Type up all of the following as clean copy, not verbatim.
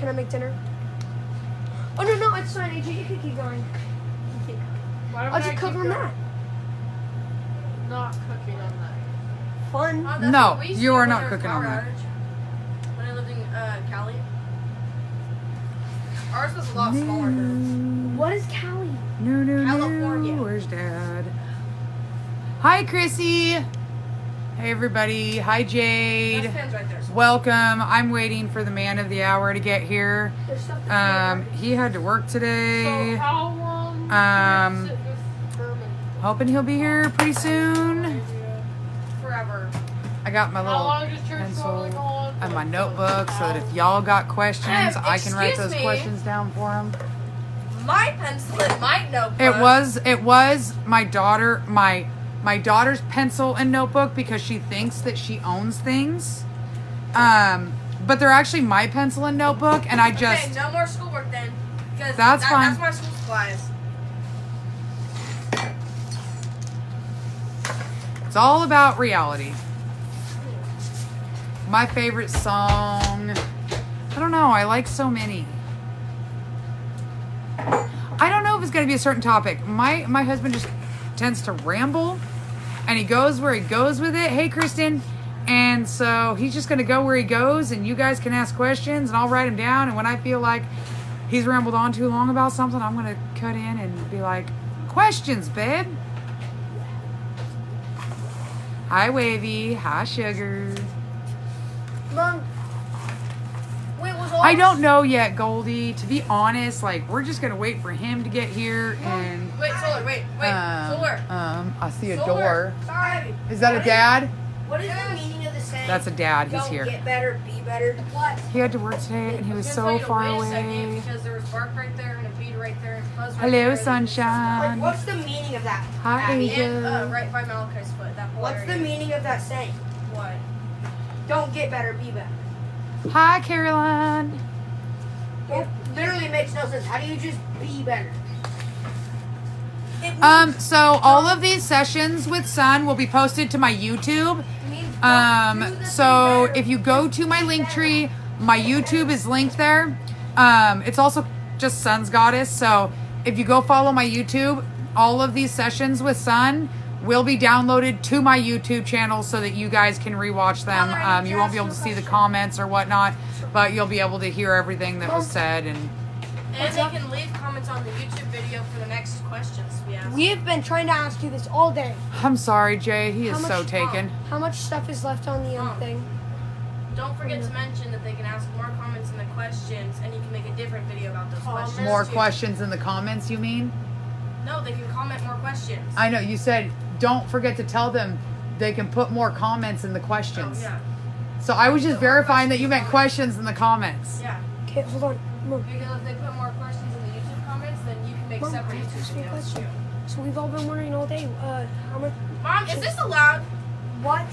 Can I make dinner? Oh, no, it's fine, AJ. You can keep going. I'll just cook on that. Not cooking on that. Fun. No, you are not cooking on that. When I lived in Cali. Ours was a lot smaller. What is Cali? No. California. Where's Dad? Hi, Chrissy. Hey, everybody. Hi, Jade. That's Pam's right there. Welcome. I'm waiting for the man of the hour to get here. There's stuff that's He had to work today. So how long do you sit with Furman? Hoping he'll be here pretty soon. Forever. I got my How little long does church pencil normally go on? and my notebook so that if y'all got questions, I can write excuse those me. questions down for them. My pencil and my notebook. It was my daughter's pencil and notebook because she thinks that she owns things. But they're actually my pencil and notebook, and I just Okay, no more schoolwork then. Because That's fine. That's my school supplies. it's all about reality. My favorite song. I don't know. I like so many. I don't know if it's going to be a certain topic. My husband just tends to ramble, and he goes where he goes with it. Hey, Kristen. And so he's just going to go where he goes, and you guys can ask questions, and I'll write them down. And when I feel like he's rambled on too long about something, I'm going to cut in and be like, questions, babe. Hi, Wavy. Hi, Sugar. Mom. Wait, was I don't know yet, Goldie. To be honest, like, we're just going to wait for him to get here, and... Wait, Solar, wait, Solar. I see a Solar. door. Sorry. Is that a dad? What is the meaning of the saying? That's a dad. He's Don't here. get better, be better. What? He had to work today, and he was so far away. Because there was bark right there and a bead right there and fuzz right Hello, there. Like, sunshine. what's the meaning of that? Hi, Abby? Asia. And right by Malachi's foot. That whole What's the area. meaning of that saying? What? Don't get better, be better. Hi, Caroline. It literally makes no sense. How do you just be better? So all of these sessions with Sun will be posted to my YouTube. So if you go to my link tree, my YouTube is linked there. It's also just Sun's Goddess. So if you go follow my YouTube, all of these sessions with Sun will be downloaded to my YouTube channel so that you guys can rewatch them. You won't be able to see the comments or whatnot, but you'll be able to hear everything that was said. And And they can leave comments on the YouTube video for the next questions we ask. We have been trying to ask you this all day. I'm sorry, Jay. He is How so much- taken. How much stuff is left on the thing? Don't forget to mention that they can ask more comments in the questions, and you can make a different video about those questions. More too. questions in the comments, you mean? No, they can comment more questions. I know, you said don't forget to tell them they can put more comments in the Oh, questions. yeah. So I was just verifying that you meant questions in the comments. Yeah. Okay, hold on. Mom. Because if they put more questions in the YouTube comments, then you can make Mom, separate can I ask YouTube you a videos question? too. So we've all been wondering all day, how much? Mom, is this allowed? What?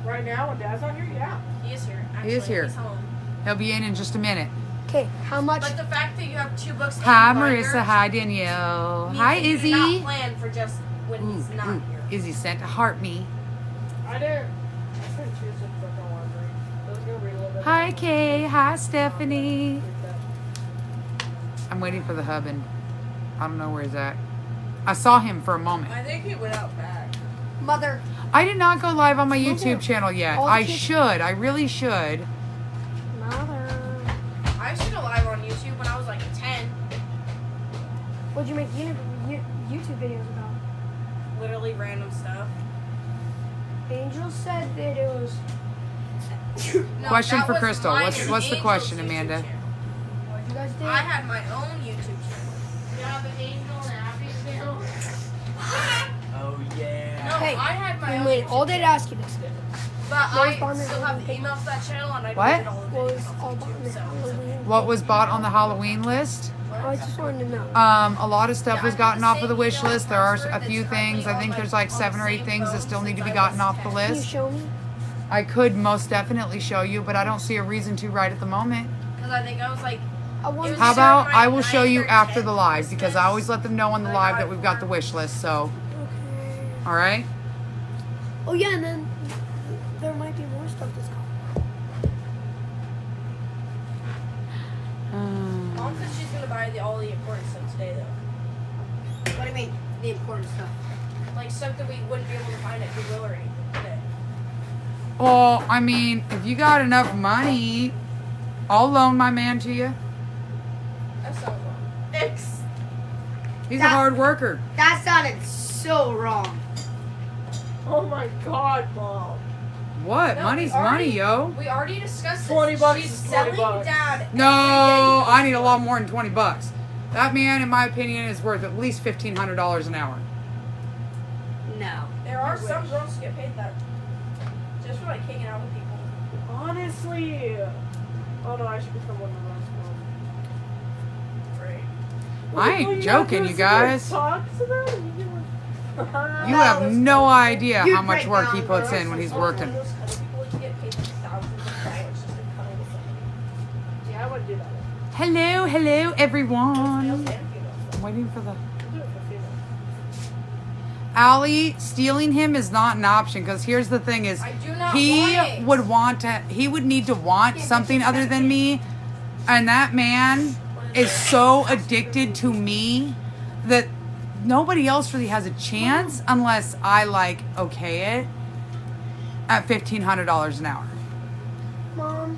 Right now, when Dad's not here, yeah. He is here. Actually, He is here. He's home. He'll be in just a minute. Okay, how much? But the fact that you have 2 books. in Hi, the binder Marissa. Hi, Danielle. means Hi, that you did Izzy. not plan for just when Ooh, he's not ooh. here. Izzy sent to heart me. I didn't. I couldn't choose some fucking laundry. Let's go read a little bit. Hi, Kay. Hi, Stephanie. I'm waiting for the hub, and I don't know where he's at. I saw him for a moment. I think he went out back. Mother. I did not go live on my Mother. YouTube channel yet. All the I kids- should. I really should. Mother. I used to go live on YouTube when I was like 10. What'd you make YouTube videos about? Literally random stuff. Angel said that it was. No, Question that for was Crystal. mine What's and the Angel's question, YouTube Amanda? channel. What you guys did? I had my own YouTube channel. Yeah, the Angel and Abby's channel. Oh yeah. No, Hey, I had my own wait, YouTube all day to channel. ask you this. But What was I Bond still have the Halloween? email for that channel, and I What? deleted all the What was videos all off about YouTube. the So, Halloween? What was bought on the Halloween list? I just wanted to know. A lot of stuff was gotten off of the wish list. There are a few things. I think there's like 7 or 8 things that still need to be gotten off the Can you list. show me? I could most definitely show you, but I don't see a reason to right at the moment. because I think I was like, I want was How to. about certain I will show you 9 or after 10 the live because I always let them know on the live that we've got the wish list. So, Okay. all right. Oh yeah, and then there might be more stuff that's coming. all the important stuff today, though. What do you mean, the important stuff? Like stuff that we wouldn't be able to find at Goodwill or anything today. Well, I mean, if you got enough money, I'll loan my man to you. That sounds wrong. He's a hard worker. That sounded so wrong. Oh my God, Mom. What? No, Money's we already- money, yo. We already discussed this. 20 bucks She's is 20 selling bucks. Dad. No, I need a lot more than $20. That man, in my opinion, is worth at least $1,500 an hour. No. There are some girls who get paid that. Just for like hanging out with people. Honestly. Oh no, I should become one of those. Right. I ain't joking, you guys. Talk to them. You have no idea You how much break work he down, puts bro. in when he's One working. of those kind of people who get paid like thousands of dollars just to cuddle with somebody. Yeah, I would do that. Hello, hello, Males everyone. and females. I'm waiting for the... I'll do it for females. Allie, stealing him is not an option because here's the thing is I do not he want it. he would need to want something other than me, and that man is so addicted to me that nobody else really has a chance unless I like okay it at $1,500 an hour Mom,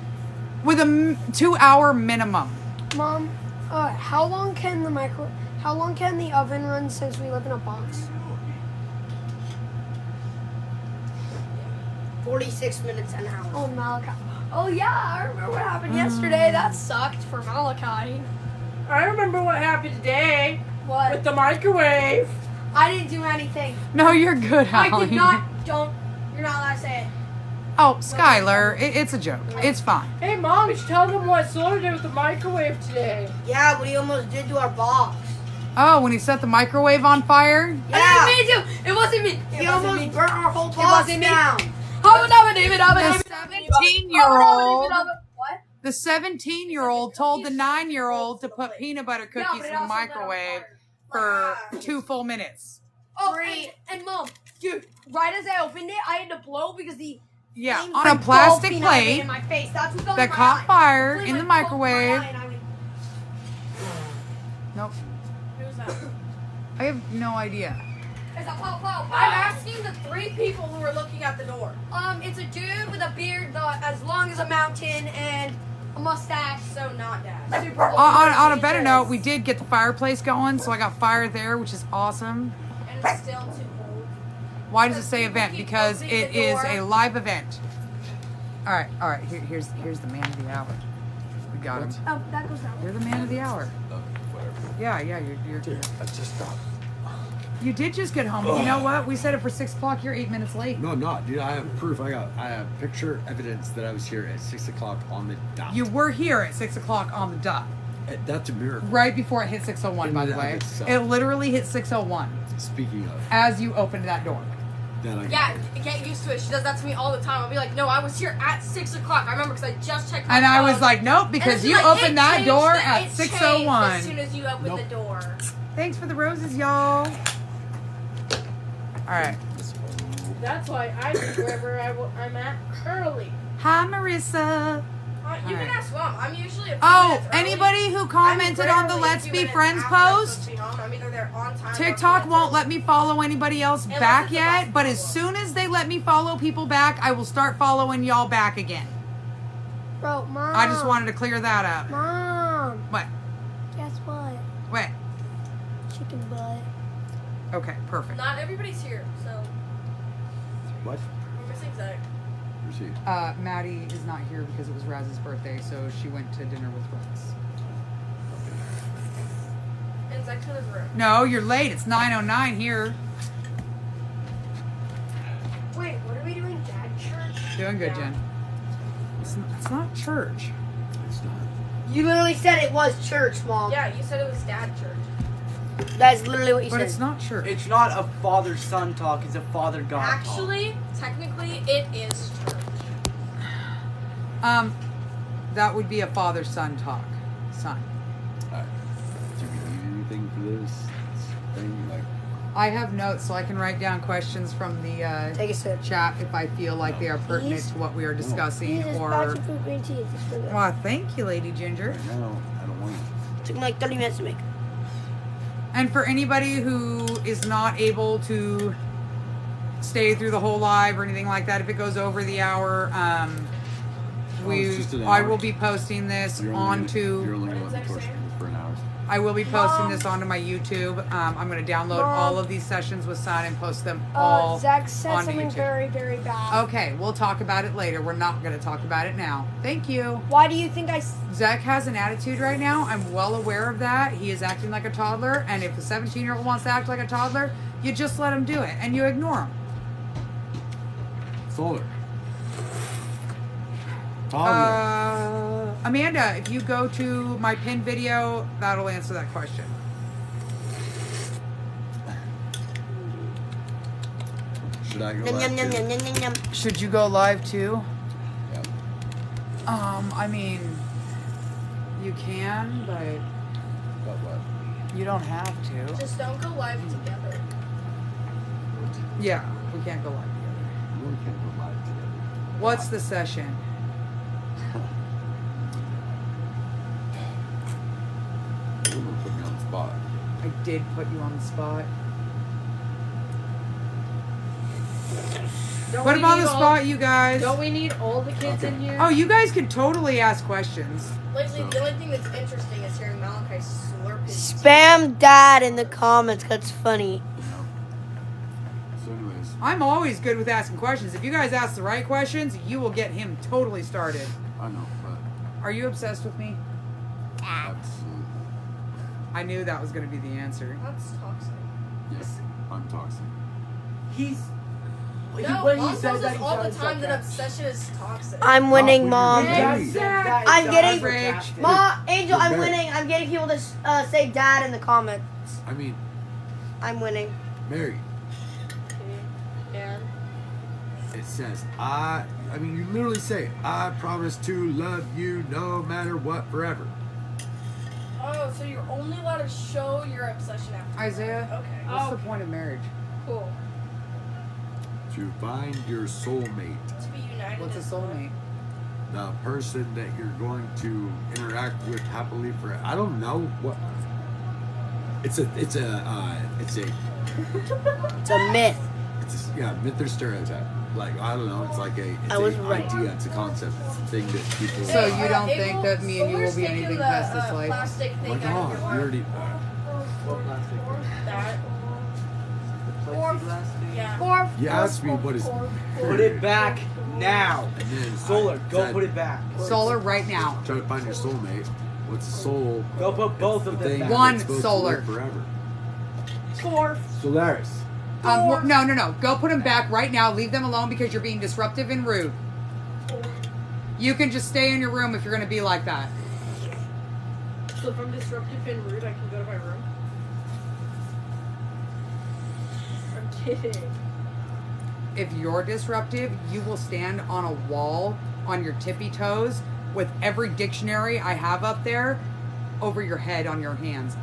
with a 2-hour minimum. Mom, how long can the oven run since we live in a box? 46 minutes an hour. Oh, Malachi. Oh, yeah, I remember what happened yesterday. That sucked for Malachi. I remember what happened today What? with the microwave. I didn't do anything. No, you're good, I Allie. did not. You're not allowed to say it. Oh, Skylar, it's a joke. It's fine. Hey, Mom, you should tell them what Solar did with the microwave today. Yeah, what he almost did to our box. Oh, when he set the microwave on fire? Yeah. I didn't mean to. It wasn't me. He almost burnt our whole box wasn't me. down. How would I David? What? The 17-year-old told the 9-year-old to put peanut butter Yeah, cookies but it in the also lit on microwave fire. for 2 full minutes. Oh, Great. and Mom, dude, right as I opened it, I had to blow because the Yeah, thing on a went plastic gulping out of it plate in my face. That's what got that in my caught eye. fire Literally in the went gulping my microwave. eye and I went, Nope. Who's that? I have no idea. It's a pow pow I'm pow. asking the 3 people who are looking at the door. It's a dude with a beard as long as a mountain and a mustache. So not Dad. Super old. On a better note, we did get the fireplace going, so I got fire there, which is awesome. And it's still too cold. Why does it say event? Because it is a live event. All right. Here's the man of the hour. We got him. Oh, that goes down. You're the man of the hour. Whatever. Yeah, you're. Dude, I just stopped. You did just get home. But you know what? We set it for 6 o'clock. You're 8 minutes late. No, I'm not, dude. I have proof. I have picture evidence that I was here at 6 o'clock on the dot. You were here at 6 o'clock on the dot. That's a miracle. Right before it hit 6:01, by the way. It literally hit 6:01 Speaking of as you opened that door. that, I Yeah, get used to it. She does that to me all the time. I'll be like, no, I was here at 6 o'clock. I remember because I just checked my And I was phone. like, nope, And because she's you like, opened "It that changed door the- at it changed as 6:01. soon as you opened Nope. the door. Thanks for the roses, y'all. All right. That's why I leave wherever I'm at early. Hi, Marissa. You can Alright. ask Mom. I'm usually a few Oh, minutes early. anybody who I'm commented on the rarely a Let's few Be minutes Friends after I'm post, supposed to be home. I'm either there on time or TikTok 2 won't minutes let me follow anybody else Unless back it's a yet, bus but as follow. soon as they let me follow people back, I will start following y'all back again. Bro, Mom. I just wanted to clear that up. Mom, What? guess what? What? Chicken butt. Okay, perfect. Not everybody's here, so what? we're missing Zach. Where's he? Maddie is not here because it was Raz's birthday, so she went to dinner with Raz. And Zach's in his room. No, you're late. It's 9:09 here. Wait, what are we doing? Dad church? Doing good, Yeah. Jen. It's not church. It's not. You literally said it was church, Mom. Yeah, you said it was Dad church. That's literally what you But said. it's not church. It's not a father-son talk. It's a father-God talk. Actually, technically, it is church. That would be a father-son talk. Son. Alright. Do we need anything for this thing? Like, I have notes so I can write down questions from the Take a sip. chat if I feel like they are pertinent Please? to what we are discussing Please, just or... passion fruit green tea. It's just for good. Well, thank you, Lady Ginger. right now, I don't want it. Took me like 30 minutes to make. And for anybody who is not able to stay through the whole live or anything like that, if it goes over the hour, it's just an I hour. will be posting this You're onto. only going to let me torture people for an hour. I will be posting this onto my YouTube. I'm going to download Mom. all of these sessions with Sun and post them all Zach said onto something YouTube. very, very bad. Okay, we'll talk about it later. We're not going to talk about it now. Thank you. Why do you think Zach has an attitude right now. I'm well aware of that. He is acting like a toddler, and if a 17-year-old wants to act like a toddler, you just let him do it, and you ignore him. Solar. Amanda, if you go to my pinned video, that'll answer that question. Should I go Yum, live yum, yum, too? yum, yum, yum, yum. Should you go live too? Yep. I mean, you can, but But what? you don't have to. Just don't go live together. Yeah, we can't go live together. You really can't go live together. What's the session? You wouldn't put me on the spot. I did put you on the spot. Don't Put we him on need the all- spot, you guys. Don't we need all the kids Okay. in here? Oh, you guys can totally ask questions. Lately, the only thing that's interesting is hearing Malachi slurp his Spam dad in the comments. That's funny. You know? So anyways, I'm always good with asking questions. If you guys ask the right questions, you will get him totally started. I know, but Are you obsessed with me? absolutely. I knew that was going to be the answer. That's toxic. Yes, I'm toxic. He's. No, when Mom he says tells that, us he all the sounds time that sarcastic. obsession is toxic. I'm winning, when Mom. you're Dad Hey. said that, I'm it getting- sounds sarcastic. Ma, Angel, I'm Good bet. winning. I'm getting people to say dad in the comments. I mean, I'm winning. Mary, And it says, I mean, you literally say, I promise to love you no matter what forever. oh, so you're only allowed to show your obsession after. Isaiah, Okay. what's the point of marriage? Cool. To find your soulmate, To be united. What's a as one. soulmate? the person that you're going to interact with happily forever. I don't know what. It's a It's a myth. myth or stereotype. Like, I don't know. It's like it's I was a right. idea. It's a concept. It's a thing that people. So you don't Abel, think that me and you will Solar's be taking anything the, past this life? Plastic Oh thing my out God, of we your already. What plastic? That. The Or- plexiglass thing? Yeah. You asked me what is. Put it back now. And then Solar, I go said, put it back. Solar right now. Try to find your soulmate. What's a soul? Go put both of The them thing back. One that's supposed to solar. live forever. Score. Solaris. No. Go put them back right now. Leave them alone because you're being disruptive and rude. You can just stay in your room if you're going to be like that. So if I'm disruptive and rude, I can go to my room? I'm kidding. If you're disruptive, you will stand on a wall on your tippy toes with every dictionary I have up there over your head on your hands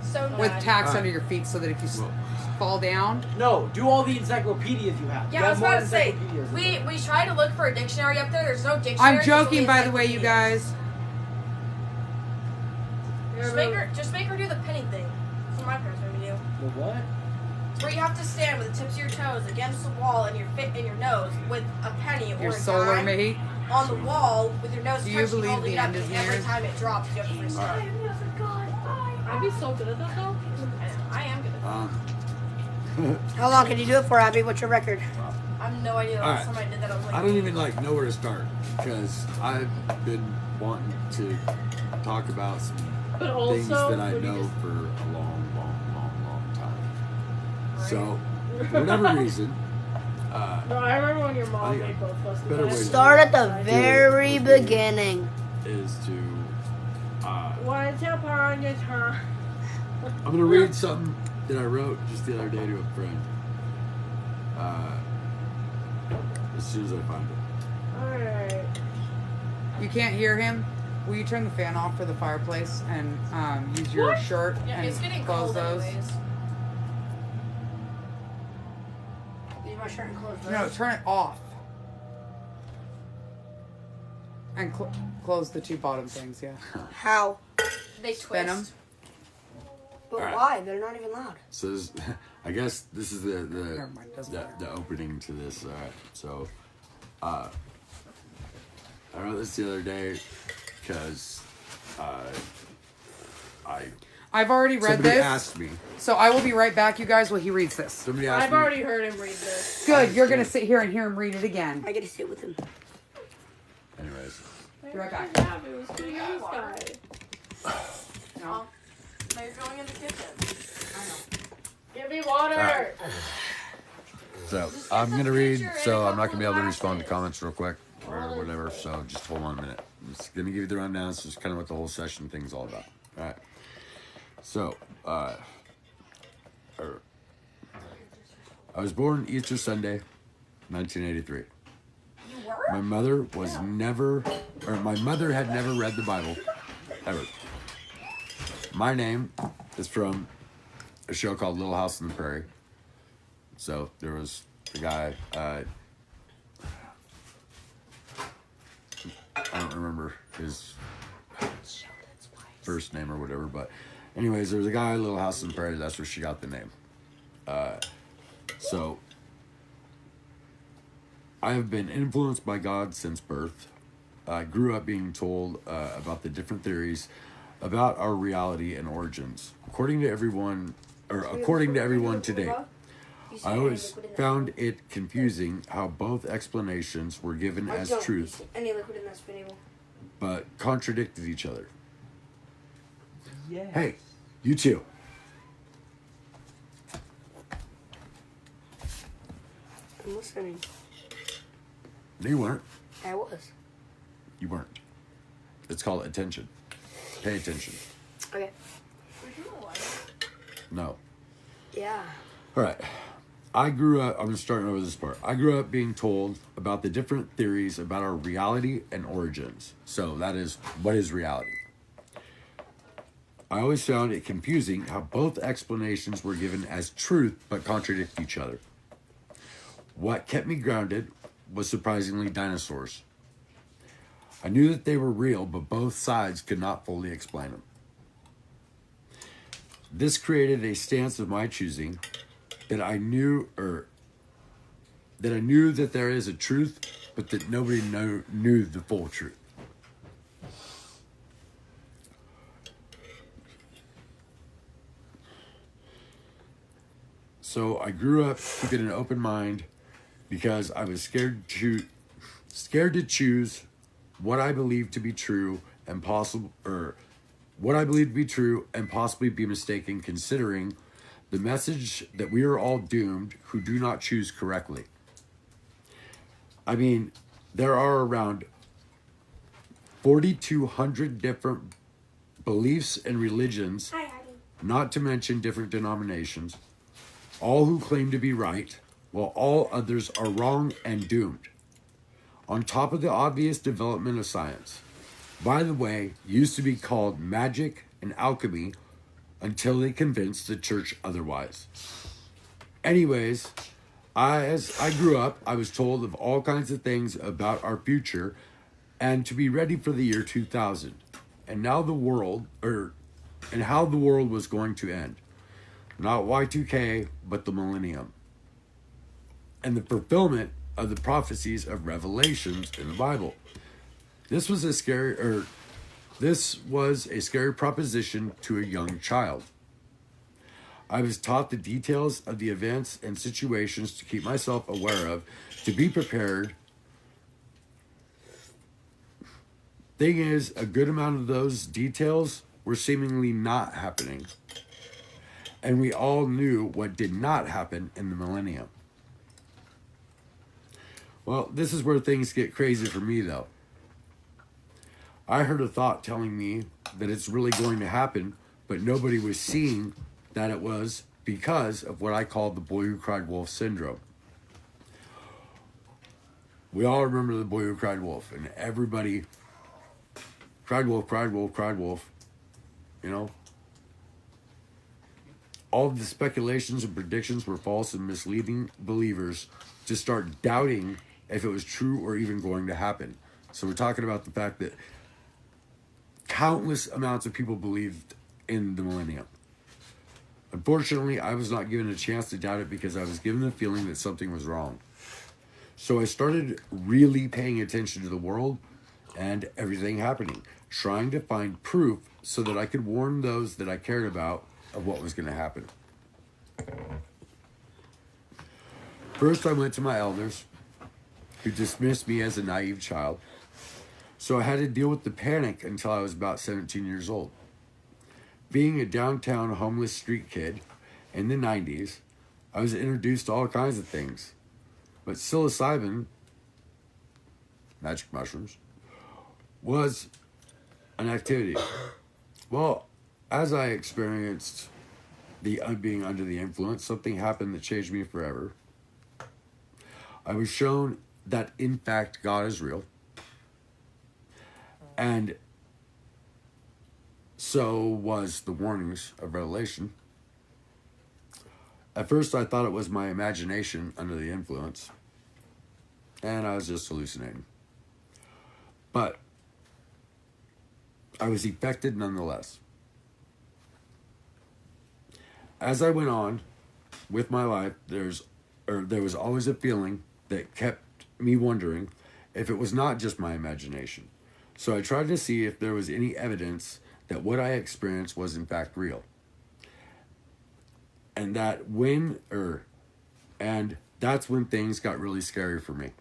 So with bad. tacks Alright. under your feet so that if you Well, fall down, No, do all the encyclopedias you have. Yeah, You I have was more about to say, encyclopedias. we tried to look for a dictionary up there. There's no dictionary. I'm there's joking only by the way, you encyclopedias. guys. Just make her do the penny thing. That's what my parents made me do. The what? It's where you have to stand with the tips of your toes against the wall and your nose with a penny or Your a solar dime mate. on the wall with your nose Do you touching, believe holding the it up, end is and every near? time it drops, you have to restart. I'd be so good at that though. I am good at that. How long can you do it for, Abby? What's your record? I have no idea. The last Alright. time I did that, I was like, I don't even know where to start because I've been wanting to talk about some But also, things that I when you know just- for a long time. So, for whatever reason, No, I remember when your mom I think made both of us. better way to Start at the do it very would be- beginning. is to Once upon a time. I'm gonna read something that I wrote just the other day to a friend. As soon as I find it. Alright. You can't hear him. Will you turn the fan off for the fireplace and use your shirt yeah, and it's getting close cold those? anyways. Use my shirt and clothes. No, turn it off. And close the two bottom things, yeah. How? They Spin 'em. twist. But Alright. why? They're not even loud. So this, I guess this is the Never mind, doesn't matter. the opening to this. All right. So, I wrote this the other day because I've already read somebody this, asked me. so I will be right back, you guys, while he reads this. Somebody asked I've me. already heard him read this. Good, you're gonna sit here and hear him read it again. I get to sit with him. Anyways, Be right back. Yeah, it was pretty good, guy. No. Now you're going in the kitchen. Give me water. Alright. so I'm gonna read. So I'm not gonna be able to respond to comments real quick or whatever. So just hold on a minute. I'm just gonna give you the rundown. So it's kind of what the whole session thing's all about. All right. So, I was born Easter Sunday, 1983. You were? My mother was never, or my mother had never read the Bible, ever. My name is from a show called Little House on the Prairie. So there was a guy, I don't remember his first name or whatever, but anyways, there was a guy, Little House on the Prairie, that's where she got the name. So I have been influenced by God since birth. I grew up being told about the different theories about our reality and origins. According to everyone today, I always found it confusing how both explanations were given as truth, Any liquid in that spinning but contradicted each other. Yeah. Hey, you too. I'm listening. No, you weren't. I was. You weren't. It's called attention. Pay attention. Okay. No. Yeah. All right. I grew up, I'm just starting over this part. I grew up being told about the different theories about our reality and origins. So that is, what is reality? I always found it confusing how both explanations were given as truth but contradict each other. What kept me grounded was surprisingly dinosaurs. I knew that they were real, but both sides could not fully explain them. This created a stance of my choosing that I knew that there is a truth, but that nobody knew the full truth. So I grew up keeping an open mind because I was scared to choose what I believed to be true and possibly be mistaken, considering the message that we are all doomed who do not choose correctly. I mean, there are around 4,200 different beliefs and religions, not to mention different denominations, all who claim to be right, while all others are wrong and doomed. On top of the obvious development of science, by the way, used to be called magic and alchemy until they convinced the church otherwise. Anyways, as I grew up, I was told of all kinds of things about our future and to be ready for the year 2000 and how the world was going to end. Not Y2K, but the millennium. And the fulfillment of the prophecies of Revelations in the Bible. This was a scary proposition to a young child. I was taught the details of the events and situations to keep myself aware of, to be prepared. Thing is, a good amount of those details were seemingly not happening. And we all knew what did not happen in the millennium. Well, this is where things get crazy for me, though. I heard a thought telling me that it's really going to happen, but nobody was seeing that it was because of what I called the boy who cried wolf syndrome. We all remember the boy who cried wolf, and everybody cried wolf, cried wolf, cried wolf, you know? All of the speculations and predictions were false and misleading believers to start doubting if it was true or even going to happen. So we're talking about the fact that countless amounts of people believed in the millennium. Unfortunately, I was not given a chance to doubt it because I was given the feeling that something was wrong. So I started really paying attention to the world and everything happening, trying to find proof so that I could warn those that I cared about of what was going to happen. First, I went to my elders, who dismissed me as a naive child. So I had to deal with the panic until I was about 17 years old. Being a downtown homeless street kid in the 90s, I was introduced to all kinds of things. But psilocybin, magic mushrooms, was an activity. Well, as I experienced the being under the influence, something happened that changed me forever. I was shown that, in fact, God is real. And so was the warnings of Revelation. At first, I thought it was my imagination under the influence, and I was just hallucinating. But I was affected nonetheless. As I went on with my life, there was always a feeling that kept me wondering if it was not just my imagination. So I tried to see if there was any evidence that what I experienced was in fact real. And that's when things got really scary for me.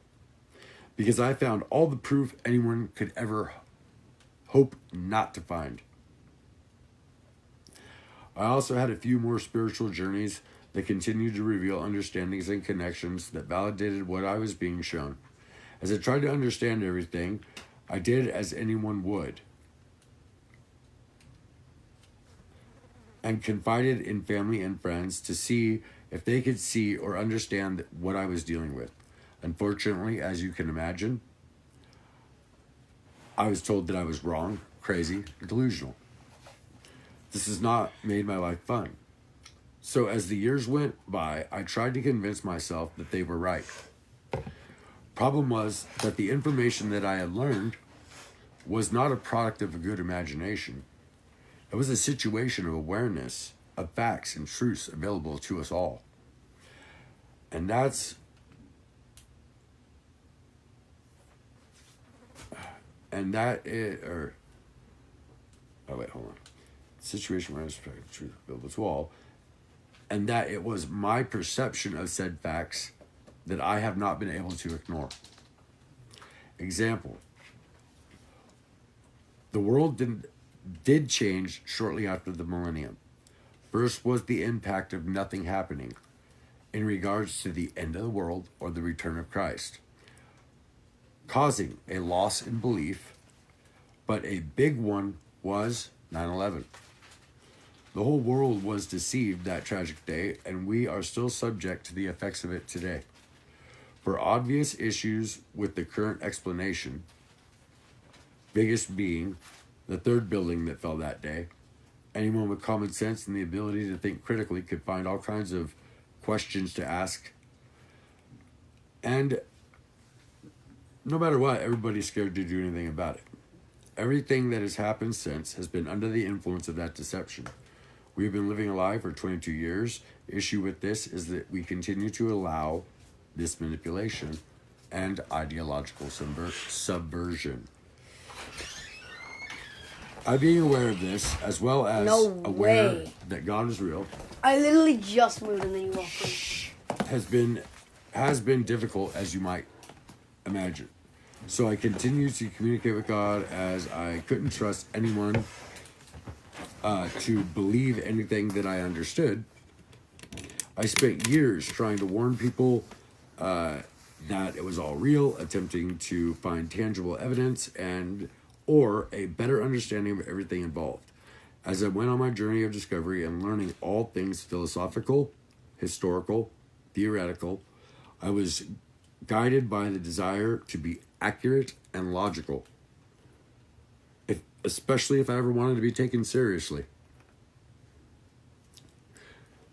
Because I found all the proof anyone could ever hope not to find. I also had a few more spiritual journeys that continued to reveal understandings and connections that validated what I was being shown. As I tried to understand everything, I did as anyone would, and confided in family and friends to see if they could see or understand what I was dealing with. Unfortunately, as you can imagine, I was told that I was wrong, crazy, delusional. This has not made my life fun. So as the years went by, I tried to convince myself that they were right. Problem was that the information that I had learned was not a product of a good imagination. It was a situation of awareness of facts and truths available to us all. And situation where I was truth available to all. And that it was my perception of said facts that I have not been able to ignore. Example. The world did change shortly after the millennium. First was the impact of nothing happening in regards to the end of the world or the return of Christ, causing a loss in belief, but a big one was 9/11. The whole world was deceived that tragic day, and we are still subject to the effects of it today. For obvious issues with the current explanation, biggest being the third building that fell that day, anyone with common sense and the ability to think critically could find all kinds of questions to ask. And no matter what, everybody's scared to do anything about it. Everything that has happened since has been under the influence of that deception. We've been living a lie for 22 years. The issue with this is that we continue to allow this manipulation and ideological subversion. I being aware of this, as well as aware that God is real, I literally just moved and then you walked in. has been difficult, as you might imagine. So I continue to communicate with God, as I couldn't trust anyone to believe anything that I understood. I spent years trying to warn people that it was all real, attempting to find tangible evidence or a better understanding of everything involved. As I went on my journey of discovery and learning all things philosophical, historical, theoretical, I was guided by the desire to be accurate and logical, especially if I ever wanted to be taken seriously.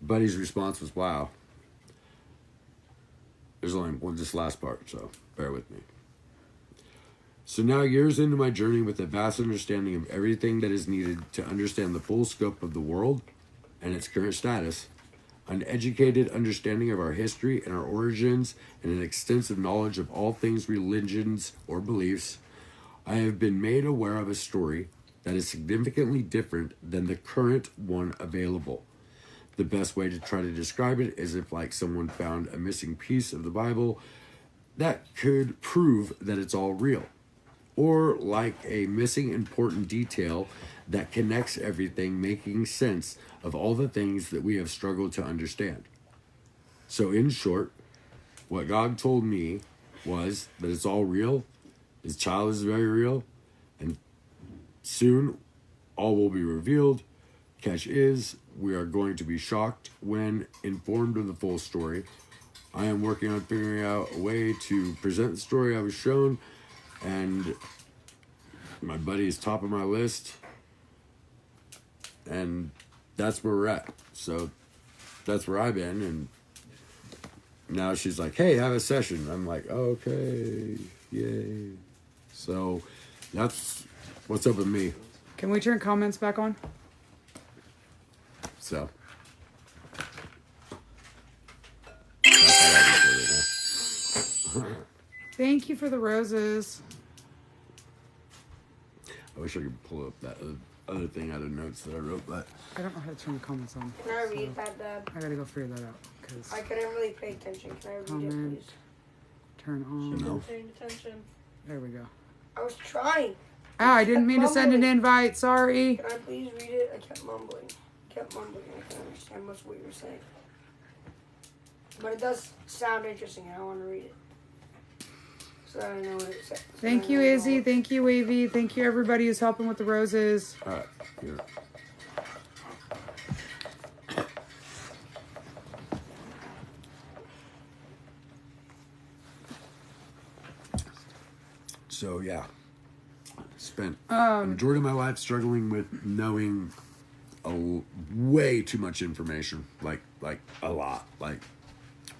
Buddy's response was, wow. There's only this last part, so bear with me. So now, years into my journey with a vast understanding of everything that is needed to understand the full scope of the world and its current status, an educated understanding of our history and our origins, and an extensive knowledge of all things religions or beliefs, I have been made aware of a story that is significantly different than the current one available. The best way to try to describe it is if like someone found a missing piece of the Bible that could prove that it's all real, or like a missing important detail that connects everything, making sense of all the things that we have struggled to understand. So in short, what God told me was that it's all real, his child is very real, and soon all will be revealed. Catch is, we are going to be shocked when informed of the full story. I am working on figuring out a way to present the story I was shown, and my buddy is top of my list, and that's where we're at. So that's where I've been, and now she's like, hey, have a session. I'm like, okay, yay. So that's what's up with me. Can we turn comments back on? So Thank you for the roses. I wish I could pull up that other thing out of notes that I wrote, but I don't know how to turn the comments on. Can I read that, Dad? I gotta go figure that out. Cause I couldn't really pay attention. Can I read Comment. it, please? turn on. No. Paying attention. There we go. I was trying. Ah, I didn't mean to send an invite. Sorry. Can I please read it? I kept mumbling. I couldn't understand much of what you were saying. But it does sound interesting, and I want to read it. So I know what it says. Thank you, Izzy. Thank you, Wavy. Thank you, everybody who's helping with the roses. all right, here. So yeah, spent the majority of my life struggling with knowing way too much information, like a lot, like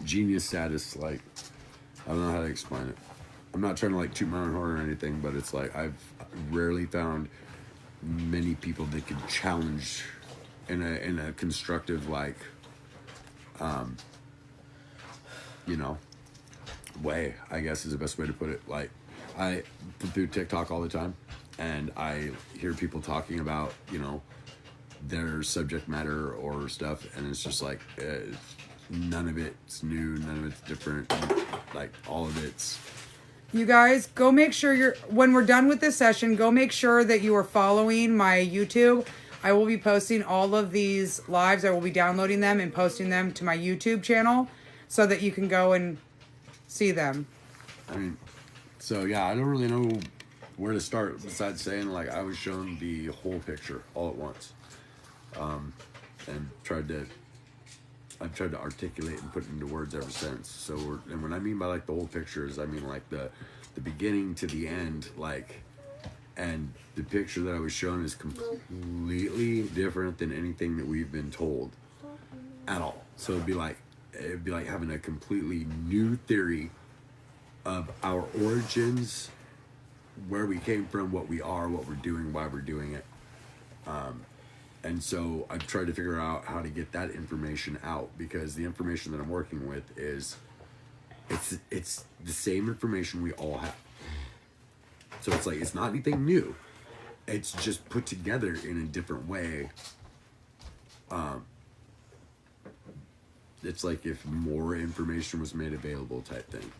genius status. Like I don't know how to explain it. I'm not trying to like toot my own horn or anything, but it's like I've rarely found many people that can challenge in a constructive like way, I guess is the best way to put it. Like I flip through TikTok all the time, and I hear people talking about their subject matter or stuff, and it's just like none of it's new, none of it's different, like all of it's. You guys, go make sure when we're done with this session, go make sure that you are following my YouTube. I will be posting all of these lives. I will be downloading them and posting them to my YouTube channel so that you can go and see them. I mean, so yeah, I don't really know where to start besides saying like I was shown the whole picture all at once, and I've tried to articulate and put it into words ever since. So, and when I mean by like the whole pictures, I mean like the beginning to the end, like, and the picture that I was shown is completely different than anything that we've been told at all. So it'd be like having a completely new theory of our origins, where we came from, what we are, what we're doing, why we're doing it. And so I've tried to figure out how to get that information out, because the information that I'm working with is, it's the same information we all have. So it's like, it's not anything new. It's just put together in a different way. It's like if more information was made available type thing,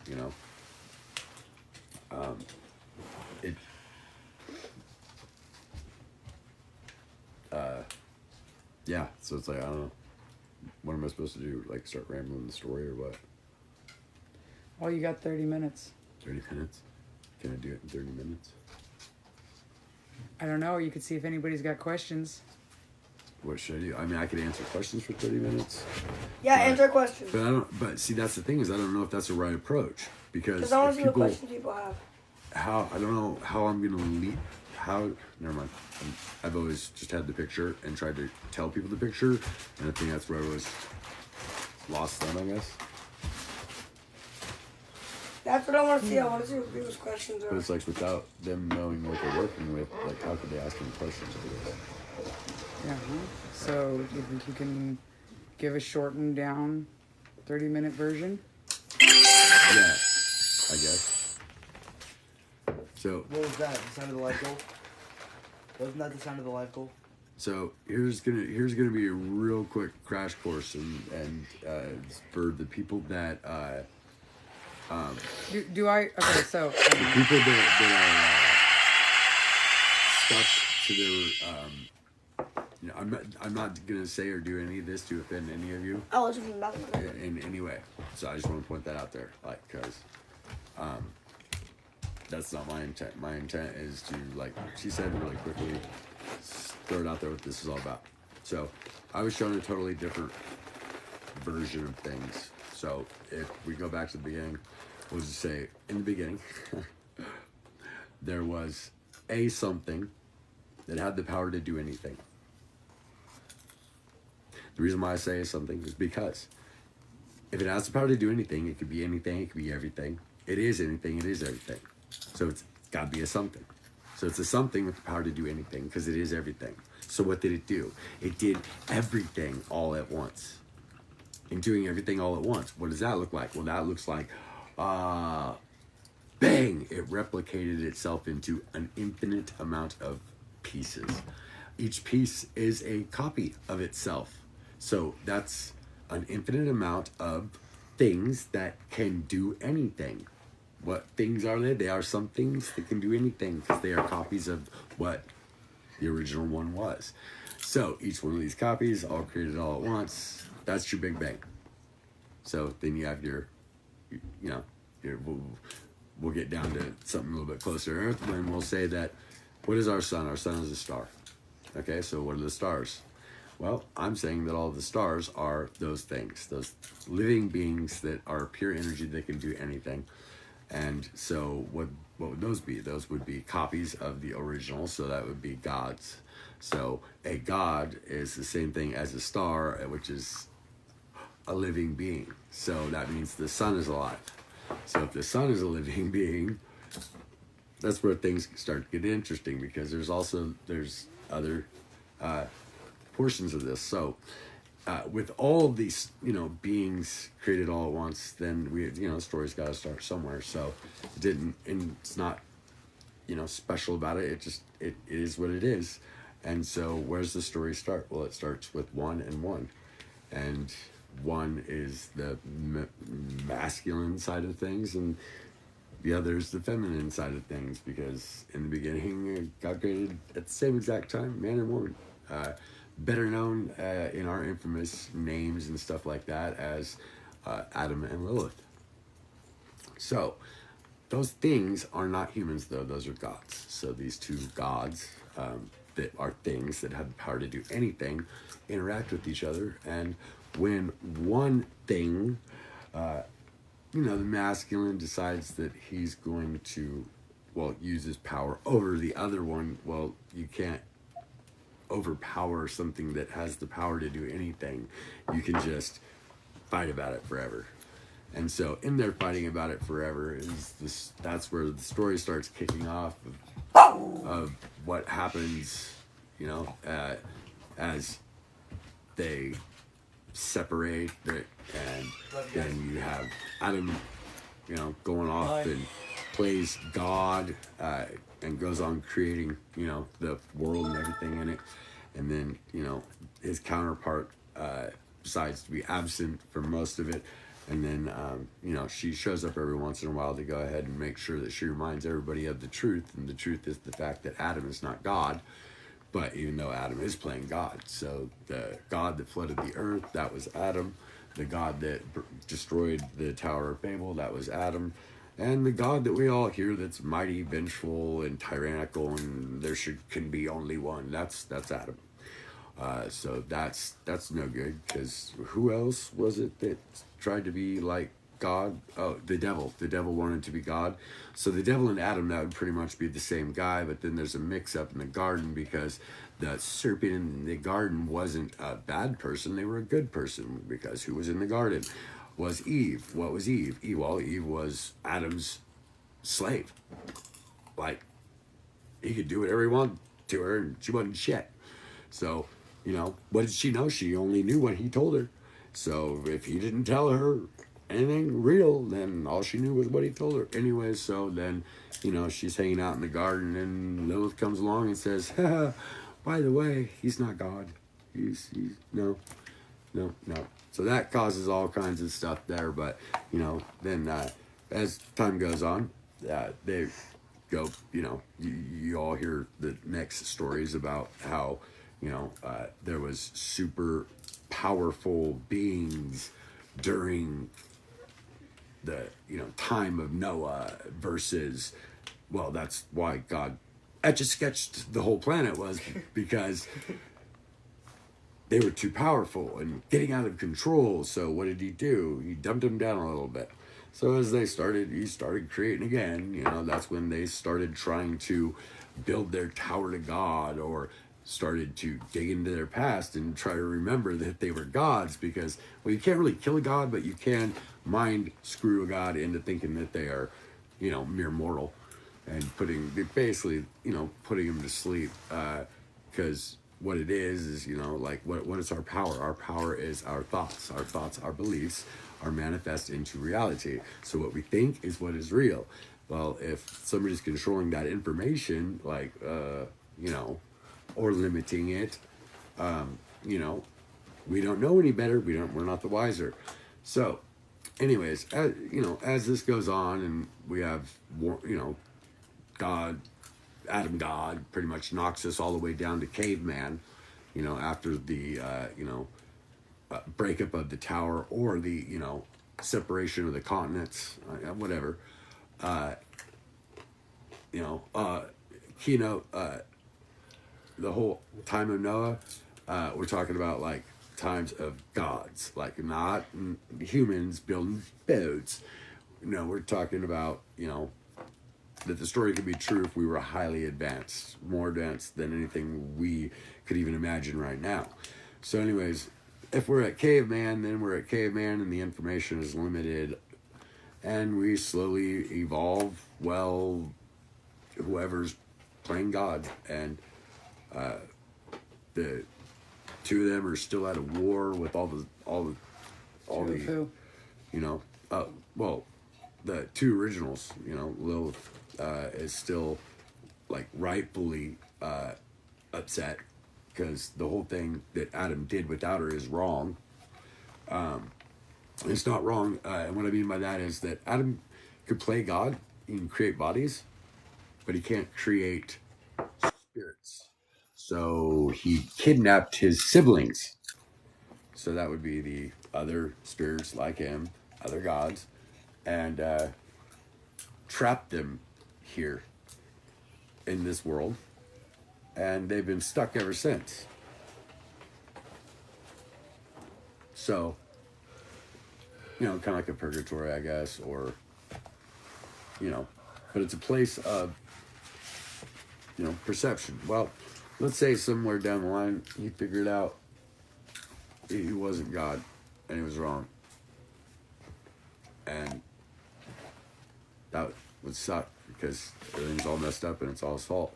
yeah, so it's like, I don't know. What am I supposed to do? Like, start rambling the story or what? Oh, you got 30 minutes. 30 minutes? Can I do it in 30 minutes? I don't know. You could see if anybody's got questions. What should I do? I mean, I could answer questions for 30 minutes. Yeah, answer questions. But I don't. But see, that's the thing, is I don't know if that's the right approach, because I want if to see what people, questions people have. I don't know how I'm gonna lead. Never mind. I've always just had the picture and tried to tell people the picture, and I think that's where I was lost them, I guess. That's what I want to see. I want to see what people's questions But are. it's like without them knowing what they're working with, like how could they ask any questions of this? Yeah. So do you think you can give a shortened down 30-minute version? Yeah, I guess. So What was that? The sound of the light goal? Wasn't that the sound of the light goal? So here's gonna be a real quick crash course and for the people that Do I? Okay, so the people that are stuck to their I'm not gonna say or do any of this to offend any of you I was from Bethlehem. in any way. So I just want to point that out there, like, because that's not my intent. My intent is to, like she said really quickly, throw it out there what this is all about. So I was shown a totally different version of things. So if we go back to the beginning, we'll just say in the beginning there was a something that had the power to do anything. The reason why I say something is because if it has the power to do anything, it could be anything, it could be everything. It is anything, it is everything. So it's got to be a something. So it's a something with the power to do anything because it is everything. So what did it do? It did everything all at once. In doing everything all at once, what does that look like? Well, that looks like, bang! It replicated itself into an infinite amount of pieces. Each piece is a copy of itself. So that's an infinite amount of things that can do anything. What things are they? They are some things that can do anything because they are copies of what the original one was. So each one of these copies, all created all at once, that's your Big Bang. So then you have your, we'll get down to something a little bit closer to Earth, and we'll say that, what is our sun? Our sun is a star. Okay, so what are the stars? Well, I'm saying that all of the stars are those things, those living beings that are pure energy that can do anything. And so what would those be? Those would be copies of the original, so that would be gods. So a god is the same thing as a star, which is a living being. So that means the sun is alive. So if the sun is a living being, that's where things start to get interesting, because there's other portions of this. So with all of these, beings created all at once, then the story's got to start somewhere. So it's not, special about it. It is what it is. And so where's the story start? Well, it starts with one and one. And one is the masculine side of things, and the other is the feminine side of things, because in the beginning, God created at the same exact time, man and woman. Better known in our infamous names and stuff like that as Adam and Lilith. So those things are not humans, though. Those are gods. So these two gods that are things that have the power to do anything interact with each other. And when one thing, the masculine decides that he's going to, use his power over the other one, you can't overpower something that has the power to do anything. You can just fight about it forever. And so in their fighting about it forever that's where the story starts kicking off of what happens, as they separate, and then you have Adam, going off and plays God, and goes on creating, the world and everything in it. And then, his counterpart decides to be absent for most of it. And then, she shows up every once in a while to go ahead and make sure that she reminds everybody of the truth. And the truth is the fact that Adam is not God. But even though Adam is playing God. So the God that flooded the earth, that was Adam. The God that destroyed the Tower of Babel, that was Adam. And the God that we all hear that's mighty, vengeful, and tyrannical, and can be only one, that's Adam. So that's no good, because who else was it that tried to be like God? Oh, the devil. The devil wanted to be God. So the devil and Adam, that would pretty much be the same guy, but then there's a mix-up in the garden, because the serpent in the garden wasn't a bad person, they were a good person, because who was in the garden? was Eve. What was Eve? Well, Eve was Adam's slave. Like, he could do whatever he wanted to her, and she wasn't shit. So, what did she know? She only knew what he told her. So if he didn't tell her anything real, then all she knew was what he told her. Anyway, so then, she's hanging out in the garden, and Lilith comes along and says, by the way, he's not God. He's no. So that causes all kinds of stuff there. But, then as time goes on, they go, you all hear the next stories about how, there was super powerful beings during the time of Noah versus, well, that's why God etch-a-sketched the whole planet, was because they were too powerful and getting out of control. So what did he do? He dumped them down a little bit. So as he started creating again. That's when they started trying to build their tower to God, or started to dig into their past and try to remember that they were gods, because, well, you can't really kill a god, but you can mind screw a god into thinking that they are, mere mortal, and putting him to sleep, because what it is, like, what is our power? Our power is our thoughts. Our thoughts, our beliefs are manifest into reality. So what we think is what is real. Well, if somebody's controlling that information, like, or limiting it, we don't know any better. We're not the wiser. So anyways, as this goes on, and we have, God, pretty much knocks us all the way down to caveman, after the, breakup of the tower, or the, separation of the continents, whatever, keynote, the whole time of Noah, we're talking about, like, times of gods, like, not humans building boats. We're talking about, that the story could be true if we were highly advanced, more advanced than anything we could even imagine right now. So anyways, if we're at caveman, then we're at caveman, and the information is limited, and we slowly evolve. Well, whoever's playing God, and the two of them are still at a war with all the well, the two originals, Lilith is still, like, rightfully upset, because the whole thing that Adam did without her is wrong. It's not wrong, and what I mean by that is that Adam could play God. He can create bodies, but he can't create spirits. So he kidnapped his siblings. So that would be the other spirits like him, other gods, and trapped them here in this world. And they've been stuck ever since. So, kind of like a purgatory, I guess, or, but it's a place of, perception. Well, let's say somewhere down the line, he figured out he wasn't God, and he was wrong. And that would suck, because everything's all messed up and it's all his fault.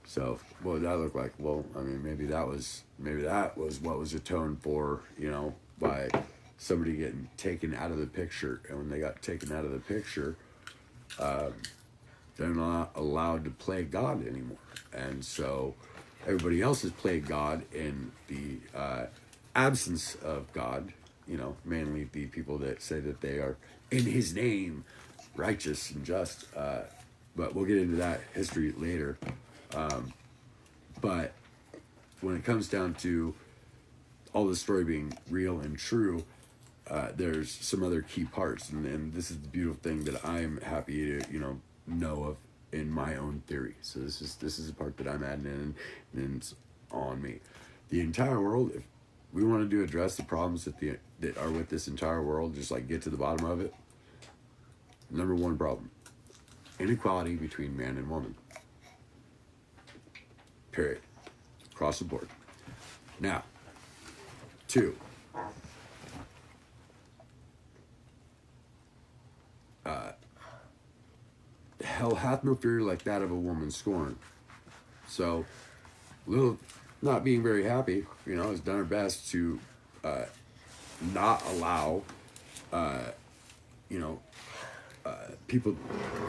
So what would that look like? Well, I mean, maybe that was what was atoned for, by somebody getting taken out of the picture. And when they got taken out of the picture, they're not allowed to play God anymore. And so everybody else has played God in the absence of God, mainly the people that say that they are in his name righteous and just. But we'll get into that history later. But when it comes down to all the story being real and true, there's some other key parts, and this is the beautiful thing that I'm happy to know of in my own theory. So this is the part that I'm adding in, and it's on me. The entire world, if we want to address the problems that are with this entire world, just like get to the bottom of it. Number one problem: inequality between man and woman. Period. Across the board. Now, 2. hell hath no fury like that of a woman scorned. So Lilith, not being very happy, has done her best to not allow, people,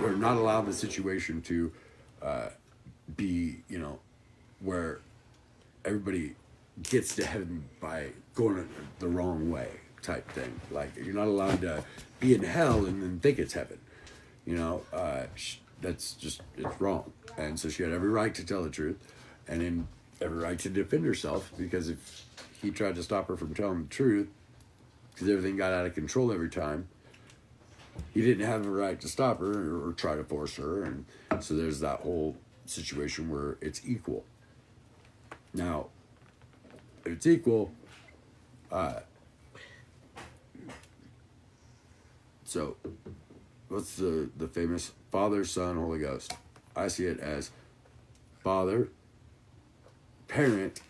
or not allow the situation to be, where everybody gets to heaven by going the wrong way type thing. Like, you're not allowed to be in hell and then think it's heaven. That's just, it's wrong. And so she had every right to tell the truth, and then every right to defend herself, because if he tried to stop her from telling the truth, because everything got out of control every time, he didn't have a right to stop her or try to force her. And so there's that whole situation where it's equal. Now, if it's equal, so what's the famous Father, Son, Holy Ghost? I see it as Father, parent,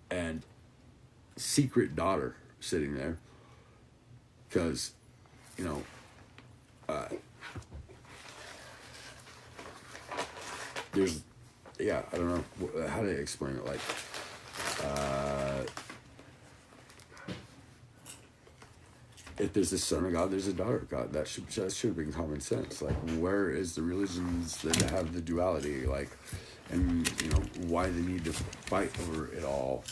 and secret daughter sitting there. Because, there's, I don't know how to explain it. Like, if there's a son of God, there's a daughter of God. That should bring common sense. Like, where is the religions that have the duality? Like, and why the need to fight over it all?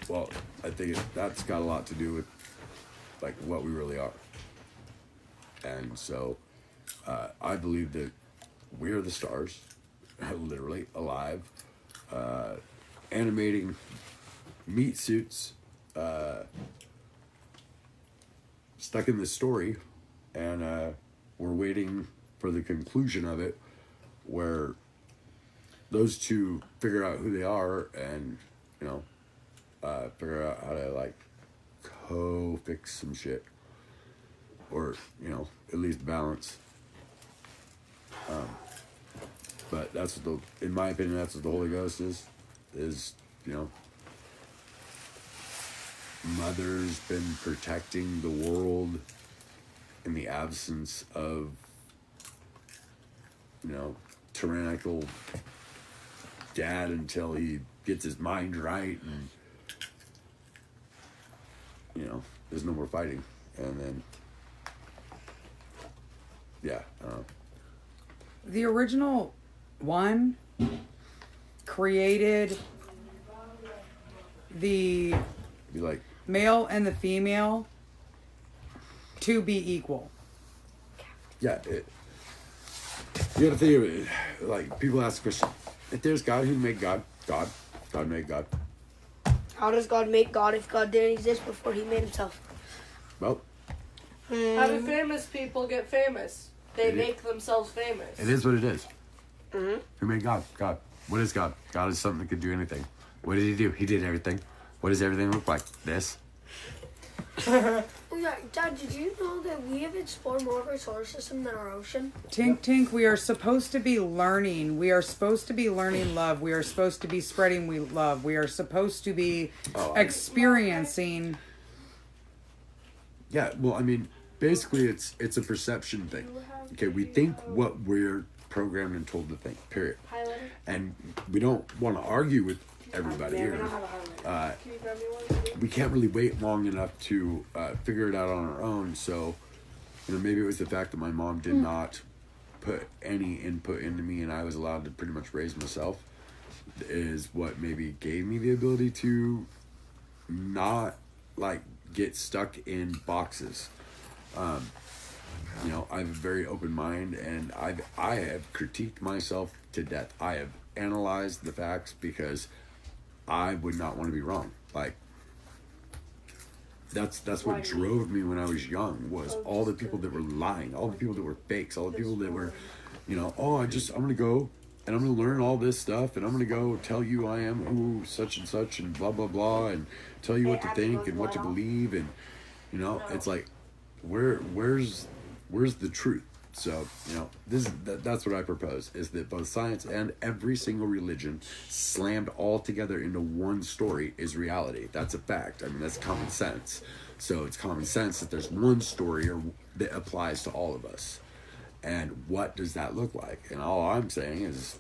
Well, I think that's got a lot to do with like what we really are. And so, I believe that we are the stars, literally alive, animating meat suits, stuck in this story, and we're waiting for the conclusion of it, where those two figure out who they are, and figure out how to like fix some shit, or at least balance. But that's what in my opinion, that's what the Holy Ghost is Mother's been protecting the world in the absence of, tyrannical dad until he gets his mind right, and, there's no more fighting. And then, the original one created the male and the female to be equal. Yeah, you gotta think of it, like, people ask the question, if there's God, who made God? God made God. How does God make God if God didn't exist before he made himself? Well, how do famous people get famous? They make themselves famous. It is what it is. Mm-hmm. Who made God? God. What is God? God is something that could do anything. What did he do? He did everything. What does everything look like? This. Yeah, Dad, did you know that we have explored more of our solar system than our ocean? Tink, we are supposed to be learning. We are supposed to be learning love. We are supposed to be spreading love. We are supposed to be experiencing. Yeah, well, I mean, basically it's a perception thing. Okay, we think what we're programmed and told to think, period. And we don't want to argue with everybody here. We can't really wait long enough to figure it out on our own. So, maybe it was the fact that my mom did not put any input into me, and I was allowed to pretty much raise myself, is what maybe gave me the ability to not get stuck in boxes. I have a very open mind, and I have critiqued myself to death. I have analyzed the facts because I would not want to be wrong. That's what drove me when I was young, was all the people that were lying, all the people that were fakes, all the people that were, I'm gonna go and I'm gonna learn all this stuff, and I'm gonna go tell you I am who such and such and blah blah blah, and tell you what to think and what to believe, and it's like, where's the truth? So, that's what I propose, is that both science and every single religion slammed all together into one story is reality. That's a fact. I mean, that's common sense. So it's common sense that there's one story that applies to all of us. And what does that look like? And all I'm saying is,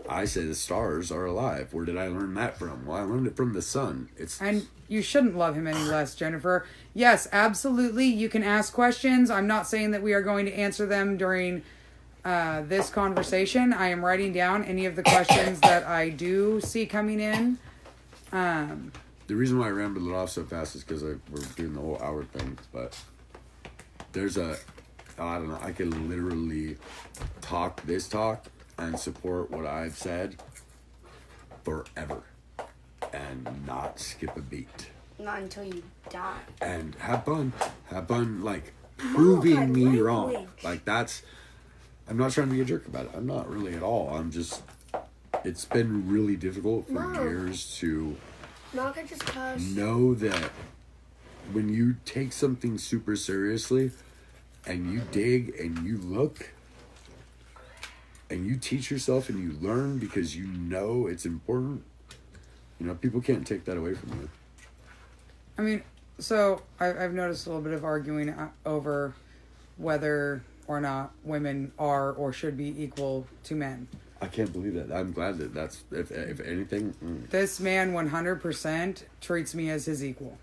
I say the stars are alive. Where did I learn that from? Well, I learned it from the sun. And you shouldn't love him any less, Jennifer. Yes, absolutely. You can ask questions. I'm not saying that we are going to answer them during this conversation. I am writing down any of the questions that I do see coming in. The reason why I rambled it off so fast is because we're doing the whole hour thing. But there's I don't know, I could literally talk and support what I've said forever and not skip a beat. Not until you die. And have fun, like, proving me wrong. Like, I'm not trying to be a jerk about it. I'm not really at all. It's been really difficult for years to know that when you take something super seriously and you dig and you look and you teach yourself and you learn because you know it's important, people can't take that away from you. I mean, so I've noticed a little bit of arguing over whether or not women are or should be equal to men. I can't believe that. I'm glad that that's, if anything... This man 100% treats me as his equal.